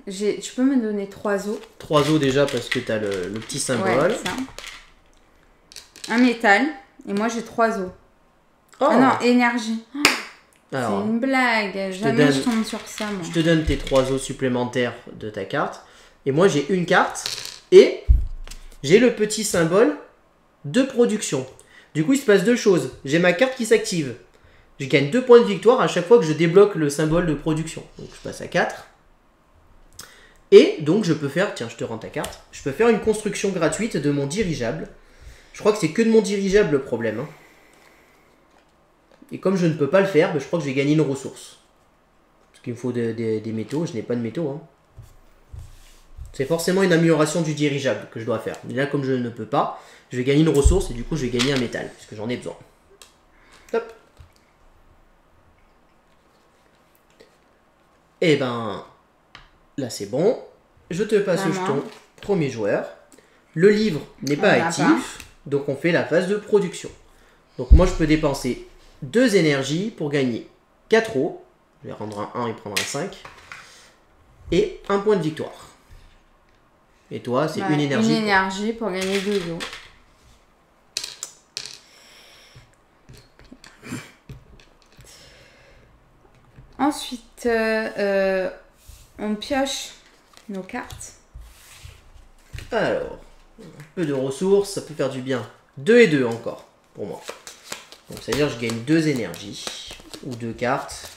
Tu peux me donner 3 os? 3 os déjà, parce que tu as le petit symbole. Ouais, ça. Un métal. Et moi, j'ai 3 os. Oh. Ah non, énergie. Alors, c'est une blague. Jamais je tombe sur ça, moi. Je te donne tes 3 os supplémentaires de ta carte. Et moi, j'ai une carte. Et j'ai le petit symbole de production. Du coup, il se passe deux choses. J'ai ma carte qui s'active. Je gagne 2 points de victoire à chaque fois que je débloque le symbole de production. Donc, je passe à 4. Et donc, je peux faire... Tiens, je te rends ta carte. Je peux faire une construction gratuite de mon dirigeable. Je crois que c'est que de mon dirigeable le problème. Hein. Et comme je ne peux pas le faire, je crois que je vais gagner une ressource. Parce qu'il me faut des métaux. Je n'ai pas de métaux. Hein. C'est forcément une amélioration du dirigeable que je dois faire. Mais là, comme je ne peux pas, je vais gagner une ressource et du coup, je vais gagner un métal. Puisque j'en ai besoin. Hop. Et ben, là c'est bon. Je te passe le jeton. Premier joueur. Le livre n'est pas actif. Donc on fait la phase de production. Donc moi je peux dépenser 2 énergies pour gagner 4 os. Je vais rendre un 1 et prendre un 5. Et 1 point de victoire. Et toi, c'est une énergie. Une énergie pour gagner 2 os. Ensuite, on pioche nos cartes. Alors, un peu de ressources, ça peut faire du bien. 2 et 2 encore, pour moi. Donc, c'est-à-dire que je gagne 2 énergies. Ou 2 cartes.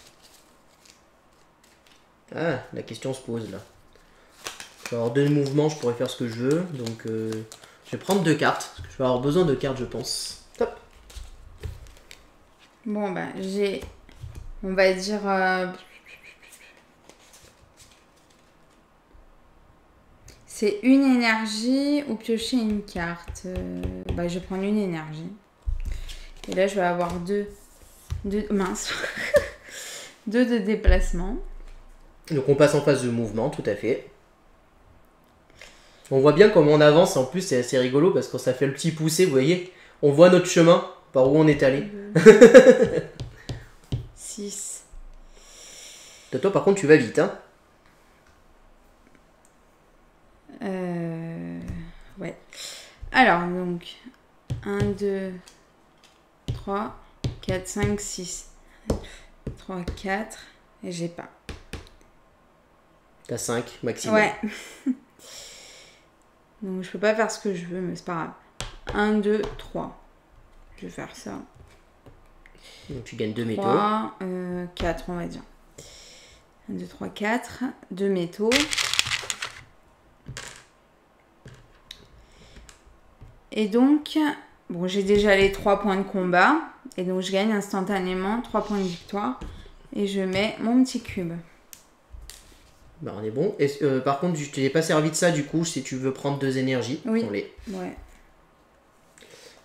Ah, la question se pose là. Je vais avoir 2 mouvements, je pourrais faire ce que je veux. Donc, je vais prendre 2 cartes. Parce que je vais avoir besoin de cartes, je pense. Top. Bon, bah, j'ai... On va dire... C'est une énergie ou piocher une carte. Bah, je vais prendre une énergie. Et là, je vais avoir 2 mince. 2 de déplacement. Donc, on passe en phase de mouvement, tout à fait. On voit bien comment on avance, en plus c'est assez rigolo parce que ça fait le petit poussé, vous voyez. On voit notre chemin, par où on est allé. 6. Toi par contre tu vas vite, hein. Ouais. Alors, donc, 1, 2, 3, 4, 5, 6. 3, 4, et j'ai pas. T'as 5 maximum. Ouais. Donc, je peux pas faire ce que je veux, mais c'est pas grave. 1, 2, 3. Je vais faire ça. Donc tu gagnes 2 métaux. 3, 4, on va dire. 1, 2, 3, 4. 2 métaux. Et donc, bon, j'ai déjà les 3 points de combat. Et donc, je gagne instantanément 3 points de victoire. Et je mets mon petit cube. Bah on est bon. Et, par contre, je t'ai pas servi de ça du coup, si tu veux prendre 2 énergies. Oui. Prends-les. Ouais.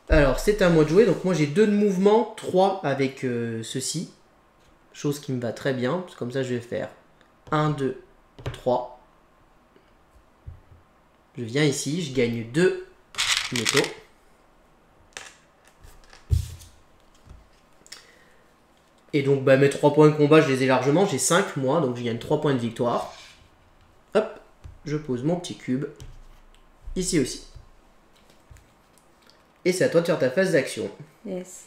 Alors, c'est à moi de jouer. Donc moi j'ai 2 de mouvement, 3 avec ceci. Chose qui me va très bien. Parce que comme ça, je vais faire 1, 2, 3. Je viens ici, je gagne 2 métaux. Et donc bah, mes 3 points de combat, je les ai largement. J'ai 5 moi, donc je gagne 3 points de victoire. Hop, je pose mon petit cube. Ici aussi. Et c'est à toi de faire ta phase d'action. Yes.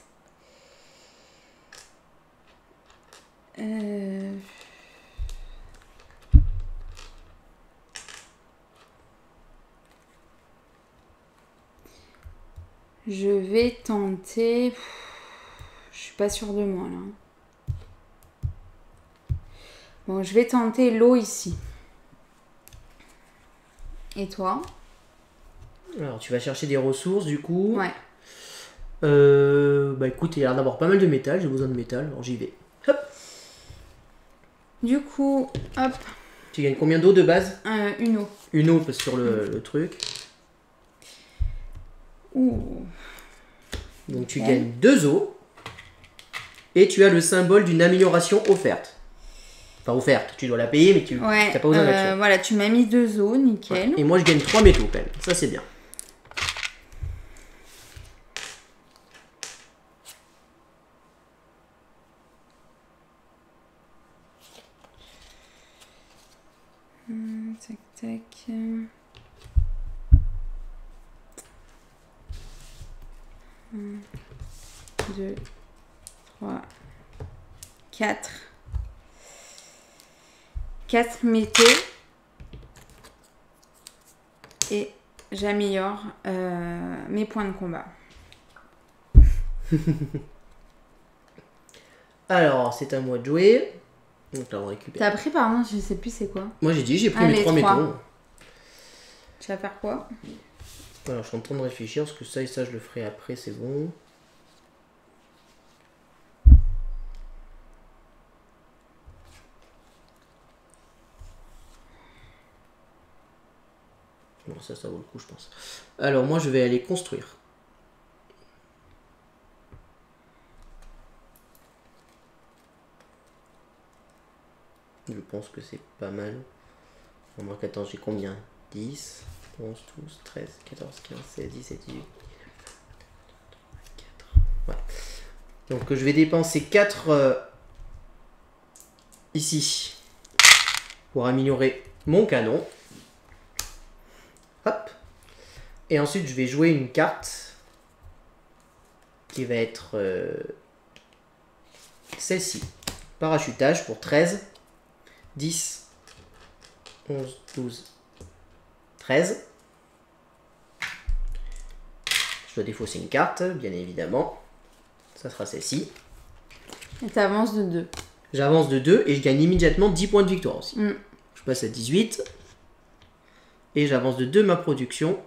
Je vais tenter... Je suis pas sûre de moi là. Bon, je vais tenter l'eau ici. Et toi? Alors tu vas chercher des ressources du coup. Ouais. Bah écoute, il y a l'air d'avoir pas mal de métal, j'ai besoin de métal, alors j'y vais. Hop. Du coup, hop. Tu gagnes combien d'eau de base? Une eau. Une eau sur le truc. Ouh. Donc tu gagnes 2 eaux. Et tu as le symbole d'une amélioration offerte. Enfin offerte, tu dois la payer mais tu n'as pas besoin d'action. Voilà, tu m'as mis 2 eaux, nickel. Ouais. Et moi je gagne 3 métaux quand même, ça c'est bien. Tac, tac. 1, 2, 3, 4. 4 métaux. Et j'améliore mes points de combat. Alors, c'est à moi de jouer. Donc là, on récupère. T'as pris, pardon, je sais plus c'est quoi. Moi j'ai dit, j'ai pris mes les 3 3. métaux. Tu vas faire quoi? Alors, je suis en train de réfléchir, parce que ça et ça, je le ferai après, c'est bon. Bon, ça vaut le coup, je pense. Alors, moi, je vais aller construire. Je pense que c'est pas mal. Remarque, attends, j'ai combien? 10, 11, 12, 13, 14, 15, 16, 17, 18, 19, 4. Ouais. Donc, je vais dépenser 4 ici pour améliorer mon canon. Hop. Et ensuite, je vais jouer une carte qui va être celle-ci. Parachutage pour 13, 10, 11, 12, 13. Je dois défausser une carte, bien évidemment. Ça sera celle-ci. Et t'avances de 2. J'avance de 2 et je gagne immédiatement 10 points de victoire aussi. Je passe à 18. Et j'avance de 2 ma production.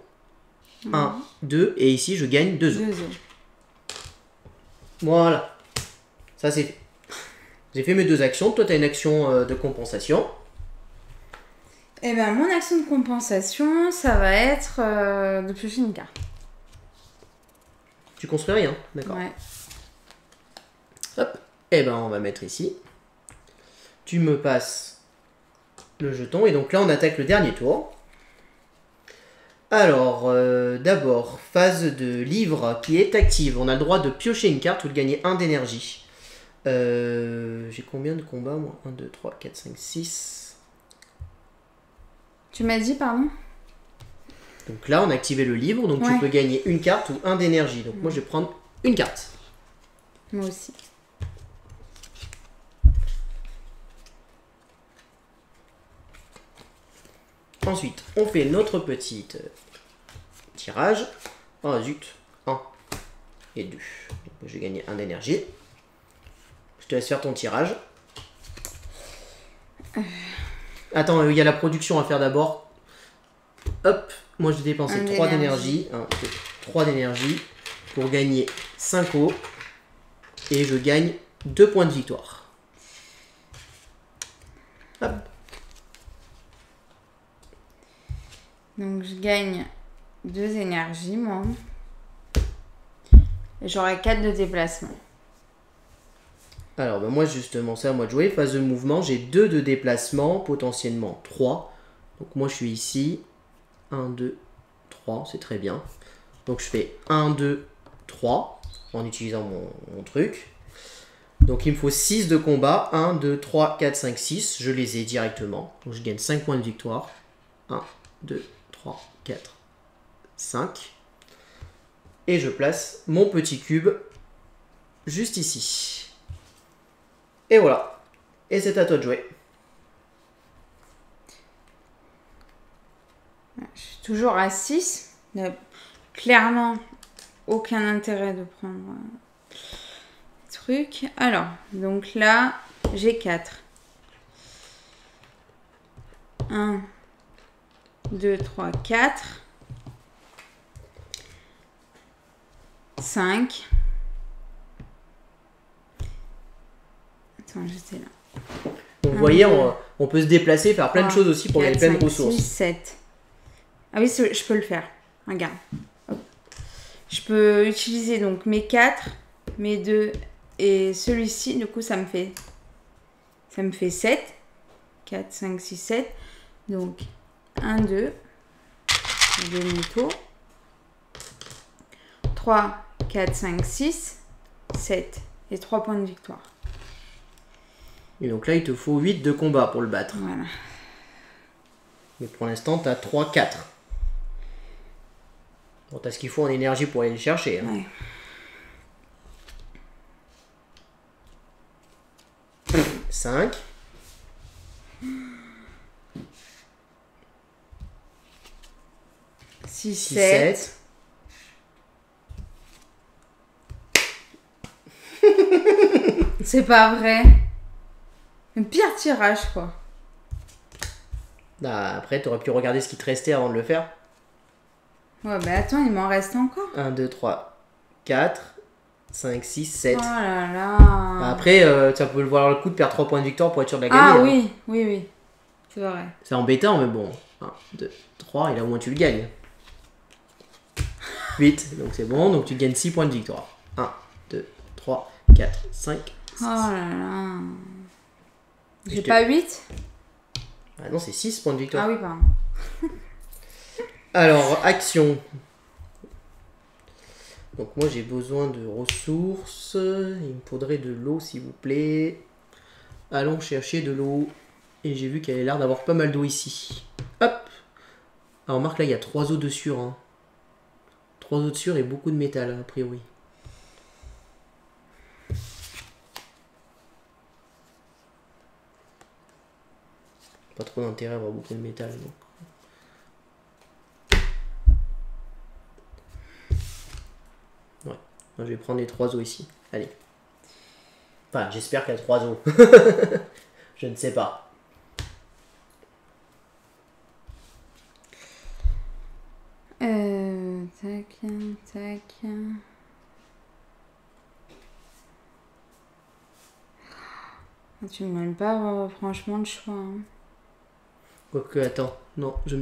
1, 2. Et ici, je gagne 2 eaux. Voilà. Ça, c'est fait. J'ai fait mes 2 actions. Toi, tu as une action de compensation. Et ben mon action de compensation, ça va être de piocher une carte. Tu construis rien, d'accord. Ouais. Hop. Et ben, on va mettre ici. Tu me passes le jeton. Et donc là, on attaque le dernier tour. Alors, d'abord, phase de livre qui est active. On a le droit de piocher une carte ou de gagner 1 d'énergie. J'ai combien de combats, moi? 1, 2, 3, 4, 5, 6. Tu m'as dit, pardon? Donc là, on a activé le livre, donc tu peux gagner une carte ou 1 d'énergie. Donc moi, je vais prendre une carte. Moi aussi. Ensuite, on fait notre petit tirage. Oh zut, 1 et 2. Donc, j'ai gagné 1 d'énergie. Je te laisse faire ton tirage. Attends, il y a la production à faire d'abord. Hop, moi je vais dépenser 3 d'énergie. 1, 2, 3 d'énergie pour gagner 5 eaux. Et je gagne 2 points de victoire. Hop. Donc je gagne 2 énergies, moi. Et j'aurai 4 de déplacement. Alors, ben moi justement, c'est à moi de jouer. Phase de mouvement, j'ai 2 de déplacement, potentiellement 3. Donc moi je suis ici. 1, 2, 3, c'est très bien. Donc je fais 1, 2, 3 en utilisant mon truc. Donc il me faut 6 de combat. 1, 2, 3, 4, 5, 6. Je les ai directement. Donc je gagne 5 points de victoire. 1, 2, 3, 4, 5. Et je place mon petit cube juste ici. Et voilà. Et c'est à toi de jouer. Je suis toujours à 6. Il n'y a clairement aucun intérêt de prendre le truc. Alors, donc là, j'ai 4. 1, 2, 3, 4. 5. Attends, j'étais là. Donc vous voyez, on peut se déplacer, faire plein de choses aussi pour gagner plein de ressources. 6, 7. Ah oui, je peux le faire. Regarde. Hop. Je peux utiliser donc mes 4, mes 2 et celui-ci. Du coup, ça me fait 7. 4, 5, 6, 7. Donc, 1, 2. Demi-tour. 3, 4, 5, 6, 7. Et 3 points de victoire. Et donc là, il te faut 8 de combat pour le battre. Voilà. Mais pour l'instant, tu as 3, 4. Bon, tu as ce qu'il faut en énergie pour aller le chercher. Hein. Ouais. 5. 6, 7. C'est pas vrai. Un pire tirage, quoi. Bah, après, tu aurais pu regarder ce qui te restait avant de le faire. Ouais, bah attends, il m'en reste encore. 1, 2, 3, 4, 5, 6, 7. Oh là là. Bah, après, ça peut valoir le coup de perdre 3 points de victoire pour être sûr de la gagner. Ah hein. oui, oui, oui. C'est vrai. C'est embêtant, mais bon. 1, 2, 3, et là au moins tu le gagnes. 8, donc c'est bon, donc tu gagnes 6 points de victoire. 1, 2, 3, 4, 5, 6. Oh là là. J'ai pas 8 ? Ah non, c'est 6 points de victoire. Ah oui, pardon. Alors, action. Donc moi j'ai besoin de ressources. Il me faudrait de l'eau s'il vous plaît. Allons chercher de l'eau. Et j'ai vu qu'elle a l'air d'avoir pas mal d'eau ici. Hop. Alors remarque là il y a 3 os de sur. Hein. 3 os de sur et beaucoup de métal a priori. Pas trop d'intérêt à avoir beaucoup de métal. Donc. Ouais. Moi, je vais prendre les 3 os ici. Allez. Enfin, j'espère qu'il y a 3 os. Je ne sais pas. Tac, tac. Tu me donnes pas franchement le choix. Hein. Quoique, attends. Non, je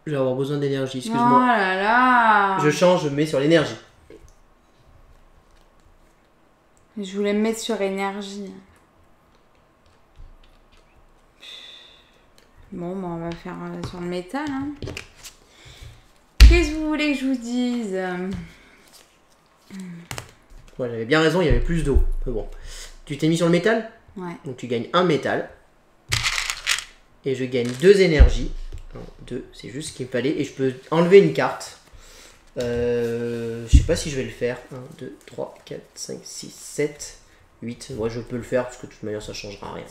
vais avoir besoin d'énergie, excuse-moi. Oh là là. Je change, je mets sur l'énergie. Je voulais me mettre sur énergie. Bon, bah, on va faire sur le métal. Hein. Qu'est-ce que vous voulez que je vous dise? Ouais, j'avais bien raison, il y avait plus d'eau. Mais bon. Tu t'es mis sur le métal? Ouais. Donc tu gagnes un métal. Et je gagne 2 énergies. 1, 2, c'est juste ce qu'il me fallait. Et je peux enlever une carte. Je sais pas si je vais le faire. 1, 2, 3, 4, 5, 6, 7, 8. Ouais, je peux le faire parce que de toute manière ça changera rien.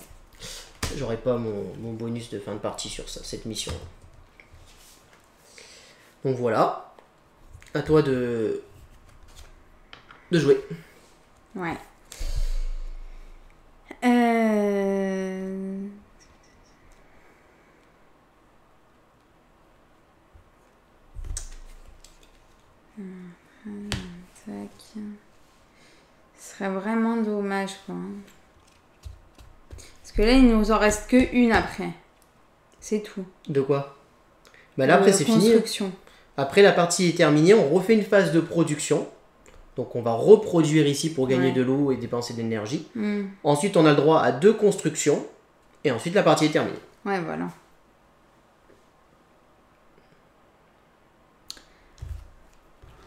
J'aurai pas mon bonus de fin de partie sur ça, cette mission. Donc voilà. À toi de jouer. Ouais. Tac. Ce serait vraiment dommage, quoi. Parce que là, il nous en reste que une après. C'est tout. De quoi? Bah là, après, c'est fini. Construction. Après, la partie est terminée. On refait une phase de production. Donc, on va reproduire ici pour gagner de l'eau et dépenser de l'énergie. Ensuite, on a le droit à 2 constructions. Et ensuite, la partie est terminée. Ouais, voilà.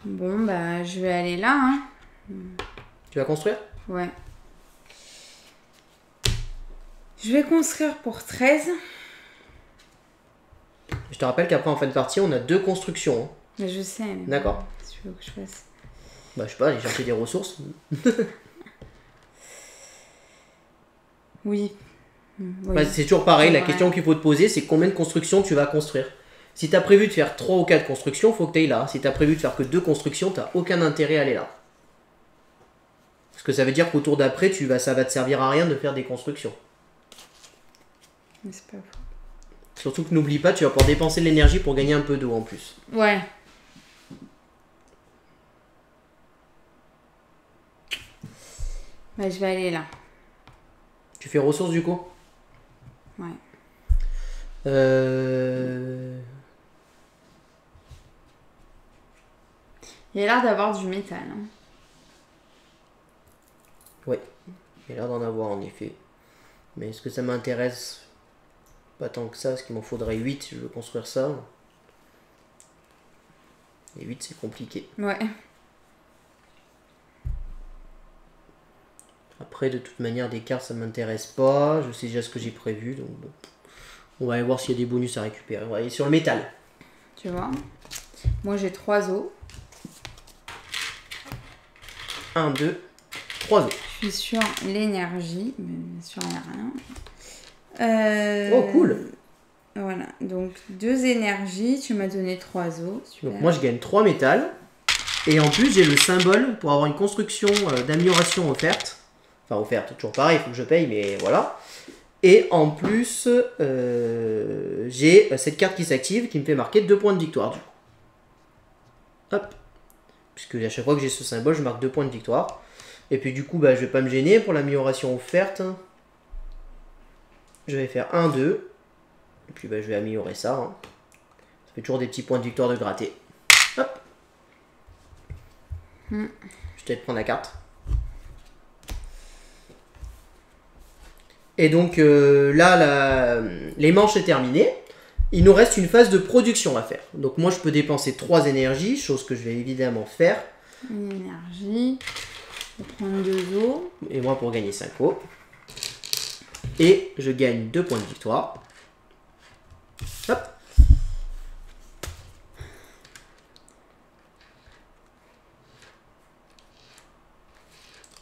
Bon, bah, je vais aller là, hein. Tu vas construire? Ouais. Je vais construire pour 13. Je te rappelle qu'après, en fin de partie, on a 2 constructions. Mais je sais. D'accord. Qu'est-ce que tu veux que je fasse? Bah, je sais pas, aller chercher des ressources. Oui. Bah, c'est toujours pareil. La Ouais. question qu'il faut te poser, c'est combien de constructions tu vas construire. Si tu as prévu de faire 3 ou 4 constructions, il faut que tu ailles là. Si tu as prévu de faire que 2 constructions, tu n'as aucun intérêt à aller là. Parce que ça veut dire qu'au tour d'après, ça va te servir à rien de faire des constructions. Mais c'est pas faux. Surtout que n'oublie pas, tu vas pouvoir dépenser de l'énergie pour gagner un peu d'eau en plus. Ouais. Bah, je vais aller là. Tu fais ressources du coup? Ouais. Il y a l'air d'avoir du métal. Hein. Ouais, il y a l'air d'en avoir en effet. Mais est-ce que ça m'intéresse? Pas tant que ça, parce qu'il m'en faudrait 8 si je veux construire ça. Et 8 c'est compliqué. Ouais. Après de toute manière des cartes ça m'intéresse pas. Je sais déjà ce que j'ai prévu. Donc bon. On va aller voir s'il y a des bonus à récupérer. On va aller sur le métal. Tu vois? Moi j'ai 3 os. 1, 2, 3 os. Je suis sur l'énergie. Mais sur rien. Oh cool. Voilà. Donc 2 énergies. Tu m'as donné 3 os. Super. Donc moi je gagne 3 métal. Et en plus j'ai le symbole pour avoir une construction d'amélioration offerte. Enfin offerte, toujours pareil, il faut que je paye, mais voilà. Et en plus, j'ai cette carte qui s'active qui me fait marquer 2 points de victoire. Du coup. Hop. Puisque à chaque fois que j'ai ce symbole, je marque 2 points de victoire. Et puis du coup, bah, je vais pas me gêner pour l'amélioration offerte. Je vais faire 1, 2. Et puis bah, je vais améliorer ça. Hein. Ça fait toujours des petits points de victoire de gratter. Hop. Je vais peut-être prendre la carte. Et donc là, les manches est terminées. Il nous reste une phase de production à faire. Donc moi, je peux dépenser 3 énergies, chose que je vais évidemment faire. Une énergie. Je vais prendre 2 os. Et moi, pour gagner 5 os. Et je gagne 2 points de victoire. Hop.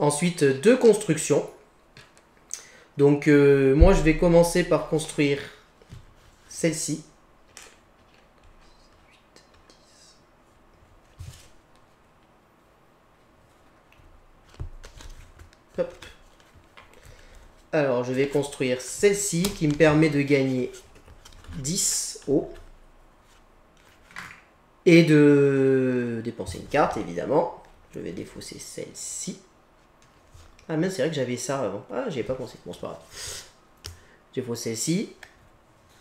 Ensuite, 2 constructions. Donc moi je vais commencer par construire celle-ci. Hop. Alors je vais construire celle-ci qui me permet de gagner 10 eau. Et de dépenser une carte évidemment. Je vais défausser celle-ci. Ah mais c'est vrai que j'avais ça avant. Ah j'y ai pas pensé. Bon c'est pas grave. J'ai faussé celle-ci.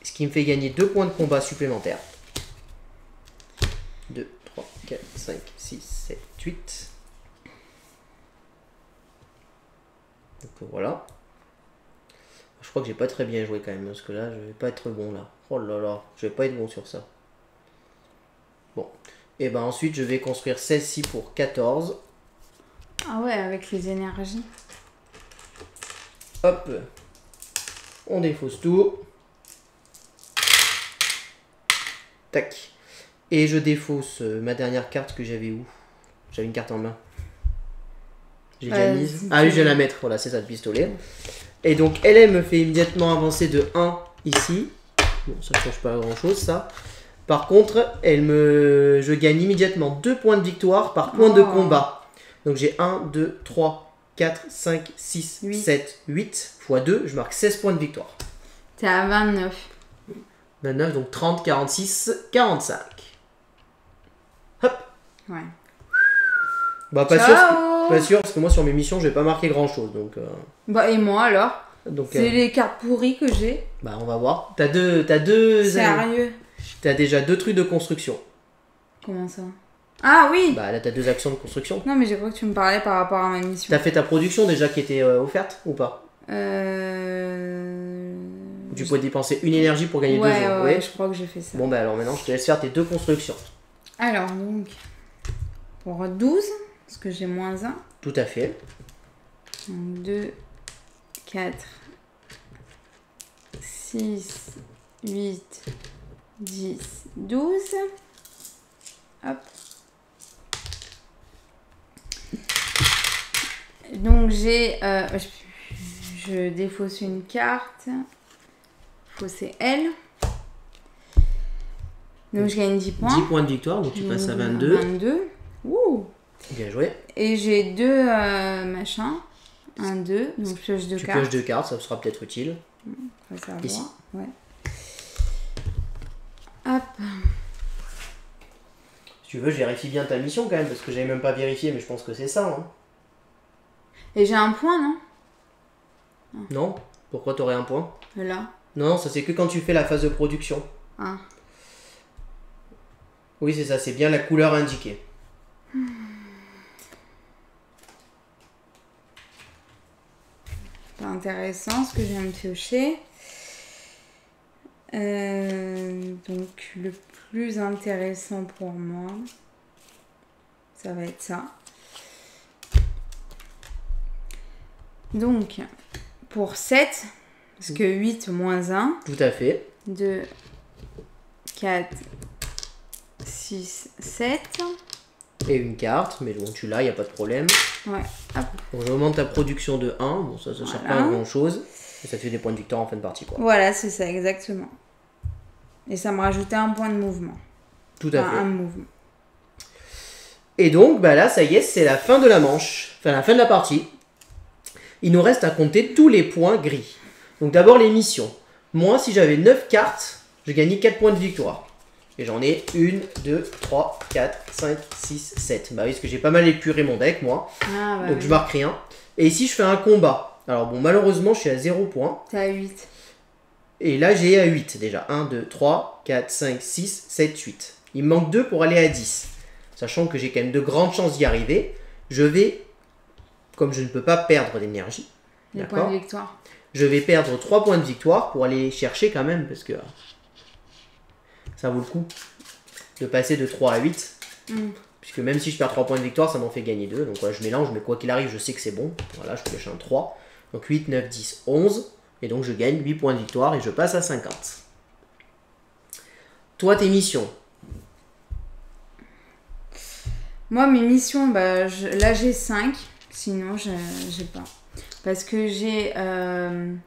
Ce qui me fait gagner 2 points de combat supplémentaires. 2, 3, 4, 5, 6, 7, 8. Donc voilà. Je crois que j'ai pas très bien joué quand même. Parce que là je vais pas être bon là. Oh là là. Je vais pas être bon sur ça. Bon. Et ben ensuite, je vais construire celle-ci pour 14. Ah ouais, avec les énergies. Hop. On défausse tout. Tac. Et je défausse ma dernière carte que j'avais où? J'avais une carte en main. J'ai déjà mise. Ah oui, je vais la mettre. Voilà, c'est ça, le pistolet. Et donc, elle me fait immédiatement avancer de 1 ici. Bon, ça ne change pas grand-chose, ça. Par contre, je gagne immédiatement 2 points de victoire par point de combat. Donc, j'ai 1, 2, 3, 4, 5, 6, 7, 8 x 2. Je marque 16 points de victoire. T'es à 29. 29, donc 30, 46, 45. Hop. Ouais. Bah, pas sûr, parce que moi, sur mes missions, je vais pas marquer grand-chose. Donc, Bah, et moi, alors? donc, c'est les cartes pourries que j'ai. Bah, on va voir. T'as deux... Sérieux? T'as déjà 2 trucs de construction. Comment ça? Ah oui! Bah, là, t'as 2 actions de construction. Non, mais j'ai cru que tu me parlais par rapport à ma mission. T'as fait ta production déjà qui était offerte ou pas? Tu peux dépenser une énergie pour gagner 2 jours. Ouais, je crois que j'ai fait ça. Bon, bah alors maintenant, je te laisse faire tes 2 constructions. Alors, donc, pour 12, parce que j'ai moins 1. Tout à fait. Donc, 2, 4, 6, 8, 10, 12. Hop. Donc, j'ai... je défausse une carte. Fausser L. Donc, je gagne 10 points. 10 points de victoire, donc tu passes à 22. 22. Ouh. Bien joué. Et j'ai 2 machins. 1, 2. Donc, je pioche 2 cartes. Tu pioches 2 cartes, ça sera peut-être utile. Ici. Ouais. Hop. Si tu veux, je vérifie bien ta mission quand même, parce que j'avais même pas vérifié, mais je pense que c'est ça. Hein. Et j'ai un point, non? Non? Pourquoi t'aurais un point? Là. Non, ça c'est que quand tu fais la phase de production. Ah. Oui, c'est ça, c'est bien la couleur indiquée. C'est intéressant ce que je viens de piocher. Donc le plus intéressant pour moi, ça va être ça. Donc pour 7, parce que 8 moins 1. Tout à fait. 2, 4, 6, 7. Et une carte, mais bon, tu l'as, il n'y a pas de problème. Ouais, hop. Donc je augmente ta production de 1. Bon, ça ne sert pas à grand chose. Et ça te fait des points de victoire en fin de partie, quoi. Voilà, c'est ça, exactement. Et ça me rajoutait un point de mouvement. Tout à fait. Un mouvement. Et donc, bah là, ça y est, c'est la fin de la manche. Enfin, la fin de la partie. Il nous reste à compter tous les points gris. Donc d'abord les missions. Moi, si j'avais 9 cartes, je gagnais 4 points de victoire. Et j'en ai 1, 2, 3, 4, 5, 6, 7. Bah oui, parce que j'ai pas mal épuré mon deck, moi. Ah, bah donc je marque rien. Et ici, je fais un combat. Alors bon, malheureusement, je suis à 0 points. T'es à 8. Et là, j'ai à 8 déjà. 1, 2, 3, 4, 5, 6, 7, 8. Il me manque 2 pour aller à 10. Sachant que j'ai quand même de grandes chances d'y arriver. Je vais, comme je ne peux pas perdre d'énergie, Les points de victoire. je vais perdre 3 points de victoire pour aller chercher quand même, parce que ça vaut le coup de passer de 3 à 8. Puisque même si je perds 3 points de victoire, ça m'en fait gagner 2. Donc voilà, je mélange, mais quoi qu'il arrive, je sais que c'est bon. Voilà, je pioche un 3. Donc 8, 9, 10, 11. Et donc je gagne 8 points de victoire et je passe à 50. Toi, tes missions. Moi, mes missions, bah, là j'ai 5. Sinon, j'ai pas. Parce que j'ai... elle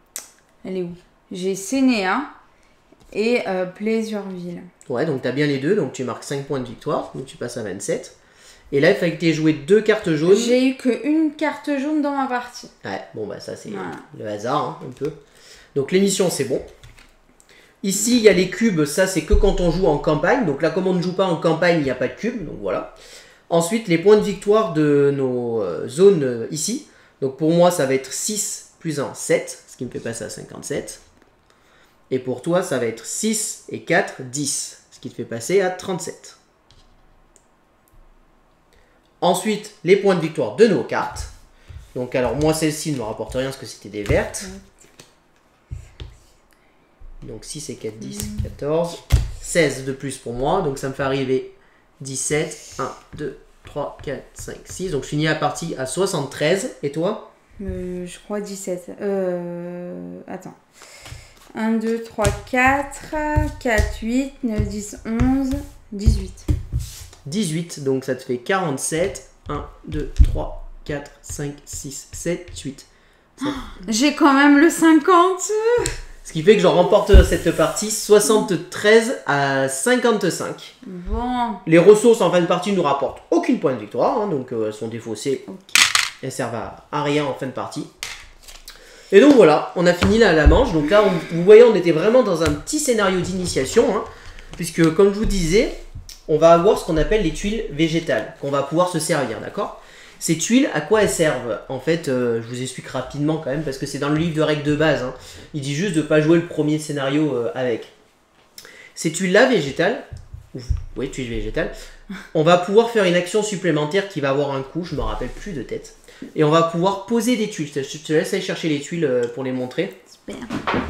est où? J'ai Sénéa et Pleasureville. Ouais, donc tu as bien les deux. Donc tu marques 5 points de victoire. Donc tu passes à 27. Et là, il fallait que tu aies joué 2 cartes jaunes. J'ai eu qu'une carte jaune dans ma partie. Ouais, bon, bah ça, c'est le hasard, hein, un peu. Donc l'émission, c'est bon. Ici, il y a les cubes. Ça, c'est que quand on joue en campagne. Donc là, comme on ne joue pas en campagne, il n'y a pas de cubes. Donc voilà. Ensuite, les points de victoire de nos zones ici. Donc pour moi, ça va être 6 plus 1, 7. Ce qui me fait passer à 57. Et pour toi, ça va être 6 et 4, 10. Ce qui te fait passer à 37. Ensuite, les points de victoire de nos cartes. Donc alors moi, celle-ci ne me rapporte rien parce que c'était des vertes. Donc 6 et 4, 10, 14. 16 de plus pour moi. Donc ça me fait arriver 17, 1, 2, 3, 4, 5, 6. Donc je finis la partie à 73. Et toi? Je crois 17. Attends. 1, 2, 3, 4, 4, 8, 9, 10, 11, 18. 18, donc ça te fait 47. 1, 2, 3, 4, 5, 6, 7, 8. J'ai quand même le 50. Ce qui fait que je remporte cette partie 73 à 55. Bon. Les ressources en fin de partie nous rapportent aucune point de victoire, hein, donc elles sont défaussées. Ok. Elles servent à rien en fin de partie. Et donc voilà, on a fini la manche. Donc là, vous voyez, on était vraiment dans un petit scénario d'initiation, hein, puisque comme je vous disais, on va avoir ce qu'on appelle les tuiles végétales, qu'on va pouvoir se servir, d'accord? Ces tuiles, à quoi elles servent? En fait, je vous explique rapidement quand même, parce que c'est dans le livre de règles de base. Hein. Il dit juste de ne pas jouer le premier scénario avec. Ces tuiles-là végétales, oui, tuiles végétales, on va pouvoir faire une action supplémentaire qui va avoir un coût, je ne me rappelle plus de tête. Et on va pouvoir poser des tuiles. Je te laisse aller chercher les tuiles pour les montrer. Super.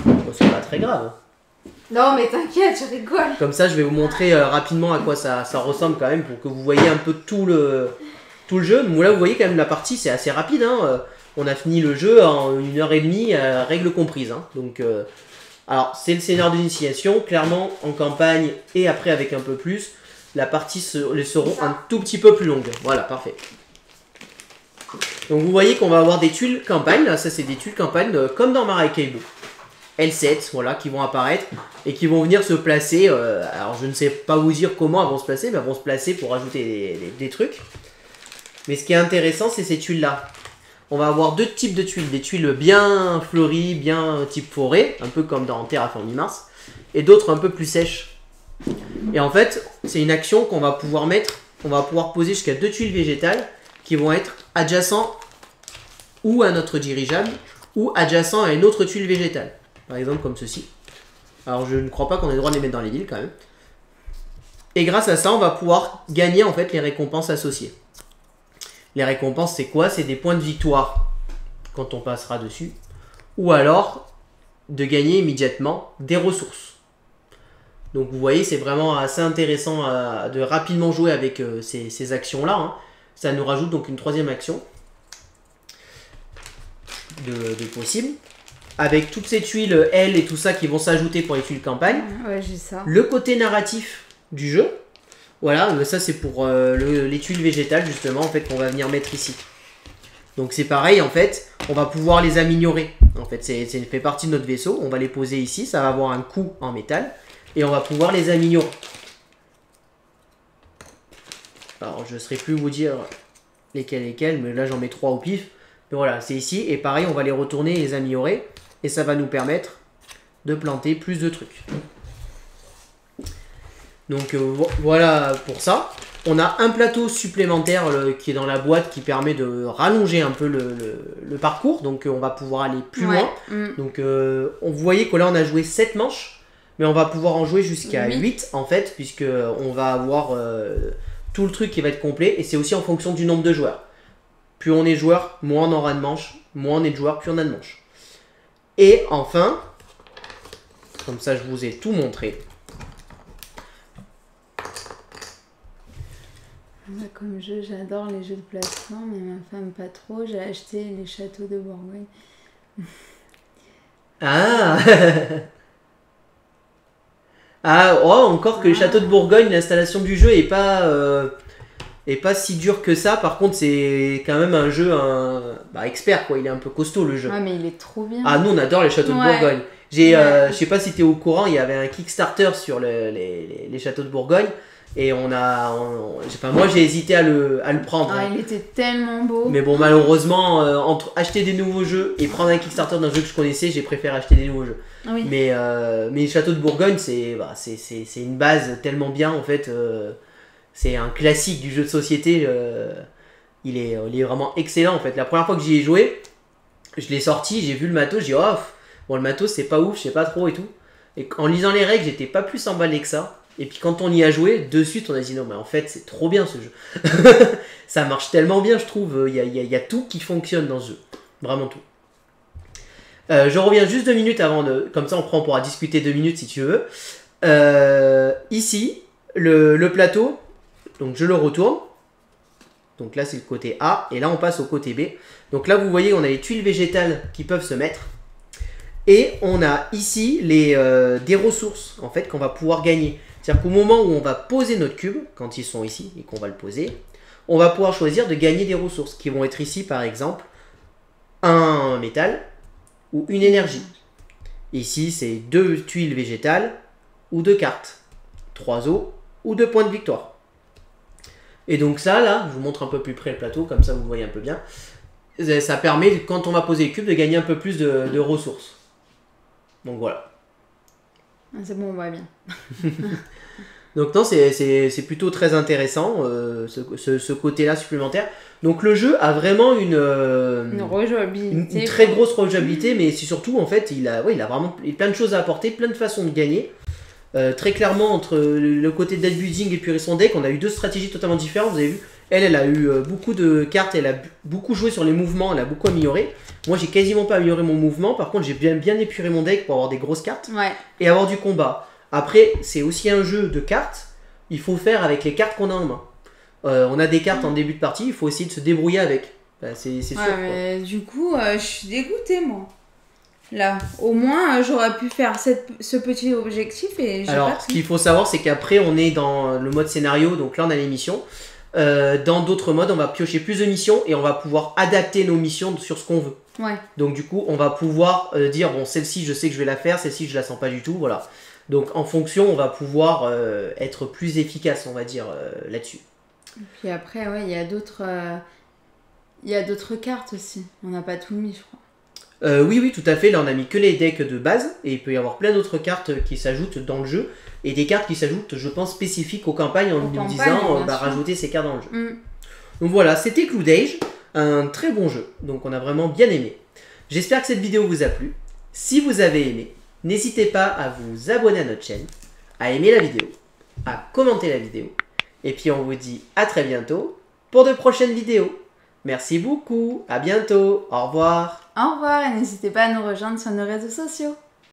Bon, c'est pas très grave. Hein. Non, mais t'inquiète, je rigole. Comme ça, je vais vous montrer rapidement à quoi ça ressemble quand même, pour que vous voyez un peu tout le jeu. Là, vous voyez quand même la partie, c'est assez rapide. Hein. On a fini le jeu en 1h30, règles comprises. Hein. Donc, alors, c'est le scénario d'initiation. Clairement, en campagne et après avec un peu plus, la partie seront un tout petit peu plus longue. Voilà, parfait. Donc, vous voyez qu'on va avoir des tuiles campagne. Là, ça, c'est des tuiles campagne comme dans Maracaibo. L7, voilà, qui vont apparaître et qui vont venir se placer. Alors, je ne sais pas vous dire comment elles vont se placer, mais elles vont se placer pour ajouter des trucs. Mais ce qui est intéressant, c'est ces tuiles-là. On va avoir deux types de tuiles. Des tuiles bien fleuries, bien type forêt, un peu comme dans Terraforming Mars, et d'autres un peu plus sèches. Et en fait, c'est une action qu'on va pouvoir mettre. On va pouvoir poser jusqu'à 2 tuiles végétales qui vont être adjacents ou à notre dirigeable ou adjacents à une autre tuile végétale. Par exemple, comme ceci. Alors, je ne crois pas qu'on ait le droit de les mettre dans les villes quand même. Et grâce à ça, on va pouvoir gagner en fait les récompenses associées. Les récompenses, c'est quoi? C'est des points de victoire quand on passera dessus. Ou alors, de gagner immédiatement des ressources. Donc vous voyez, c'est vraiment assez intéressant de rapidement jouer avec ces actions-là. Hein. Ça nous rajoute donc une troisième action de possible. Avec toutes ces tuiles L et tout ça qui vont s'ajouter pour les tuiles campagne. Ouais, j'ai ça. Le côté narratif du jeu. Voilà, ça c'est pour les tuiles végétales justement en fait qu'on va venir mettre ici. Donc c'est pareil en fait, on va pouvoir les améliorer. En fait, c'est fait partie de notre vaisseau, on va les poser ici, ça va avoir un coup en métal et on va pouvoir les améliorer. Alors je ne saurais plus vous dire lesquels, mais là j'en mets 3 au pif. Mais voilà, c'est ici et pareil, on va les retourner et les améliorer et ça va nous permettre de planter plus de trucs. Donc voilà pour ça. On a un plateau supplémentaire qui est dans la boîte qui permet de rallonger un peu le parcours. Donc on va pouvoir aller plus loin. Donc vous voyez que là on a joué 7 manches. Mais on va pouvoir en jouer jusqu'à 8 en fait. Puisque on va avoir tout le truc qui va être complet. Et c'est aussi en fonction du nombre de joueurs. Plus on est joueur, moins on aura de manches. Moins on est de joueurs, plus on a de manches. Et enfin, comme ça je vous ai tout montré. Moi, comme jeu, j'adore les jeux de placement, mais ma femme pas trop. J'ai acheté les châteaux de Bourgogne. Ah ah, oh, encore que les châteaux de Bourgogne, l'installation du jeu est pas si dure que ça. Par contre, c'est quand même un jeu expert, quoi. Il est un peu costaud, le jeu. Ouais, mais il est trop bien. Ah, nous, on adore les châteaux de Bourgogne. Je sais pas si tu es au courant, il y avait un Kickstarter sur les châteaux de Bourgogne. Et moi j'ai hésité à le prendre. Ah, il était tellement beau. Mais bon, malheureusement, entre acheter des nouveaux jeux et prendre un Kickstarter d'un jeu que je connaissais, j'ai préféré acheter des nouveaux jeux. Oui. Mais les châteaux de Bourgogne, c'est une base tellement bien en fait. C'est un classique du jeu de société. Il est vraiment excellent en fait. La première fois que j'y ai joué, je l'ai sorti, j'ai vu le matos, j'ai dit oh, bon, le matos c'est pas ouf, je sais pas trop et tout. Et en lisant les règles, j'étais pas plus emballé que ça. Et puis quand on y a joué, de suite on a dit non mais en fait c'est trop bien ce jeu. Ça marche tellement bien je trouve, il y a tout qui fonctionne dans ce jeu. Vraiment tout. Je reviens juste 2 minutes avant de... Comme ça on pourra discuter 2 minutes si tu veux. Ici, le plateau, Donc je le retourne. Donc là c'est le côté A et là on passe au côté B. Donc là vous voyez on a les tuiles végétales qui peuvent se mettre. Et on a ici des ressources en fait qu'on va pouvoir gagner. C'est-à-dire qu'au moment où on va poser notre cube, quand ils sont ici et qu'on va le poser, on va pouvoir choisir de gagner des ressources qui vont être ici par exemple un métal ou une énergie. Ici c'est 2 tuiles végétales ou 2 cartes, 3 os ou 2 points de victoire. Et donc ça là, je vous montre un peu plus près le plateau, comme ça vous voyez un peu bien. Ça permet quand on va poser le cube de gagner un peu plus de ressources. Donc voilà. C'est bon, on voit bien. Donc non, c'est plutôt très intéressant, ce côté-là supplémentaire. Donc le jeu a vraiment une rejouabilité. Une très grosse rejouabilité, mais c'est surtout, en fait, il a vraiment plein de choses à apporter, plein de façons de gagner. Très clairement, entre le côté deck building et puis son deck, on a eu 2 stratégies totalement différentes. Vous avez vu, elle a eu beaucoup de cartes, elle a beaucoup joué sur les mouvements, elle a beaucoup amélioré. Moi, j'ai quasiment pas amélioré mon mouvement. Par contre, j'ai bien épuré mon deck pour avoir des grosses cartes et avoir du combat. Après, c'est aussi un jeu de cartes. Il faut faire avec les cartes qu'on a en main. On a des cartes en début de partie, il faut essayer de se débrouiller avec. C'est sûr. Mais du coup, je suis dégoûtée, moi. Là, au moins, j'aurais pu faire ce petit objectif et j'ai pas Alors, ce qu'il faut savoir, c'est qu'après, on est dans le mode scénario. Donc là, on a les missions. Dans d'autres modes, on va piocher plus de missions et on va pouvoir adapter nos missions sur ce qu'on veut. Ouais. Donc du coup, on va pouvoir dire, bon, celle-ci, je sais que je vais la faire, celle-ci, je la sens pas du tout, voilà. Donc en fonction, on va pouvoir être plus efficace, on va dire, là-dessus. Et puis après, ouais, il y a d'autres cartes aussi. On n'a pas tout mis, je crois. Oui, tout à fait. Là, on a mis que les decks de base et il peut y avoir plein d'autres cartes qui s'ajoutent dans le jeu et des cartes qui s'ajoutent, je pense, spécifiques aux campagnes en nous disant, rajouter ces cartes dans le jeu. Donc voilà, c'était Cloud Age, un très bon jeu. Donc on a vraiment bien aimé. J'espère que cette vidéo vous a plu. Si vous avez aimé, n'hésitez pas à vous abonner à notre chaîne, à aimer la vidéo, à commenter la vidéo. Et puis on vous dit à très bientôt pour de prochaines vidéos. Merci beaucoup, à bientôt, au revoir. Au revoir et n'hésitez pas à nous rejoindre sur nos réseaux sociaux.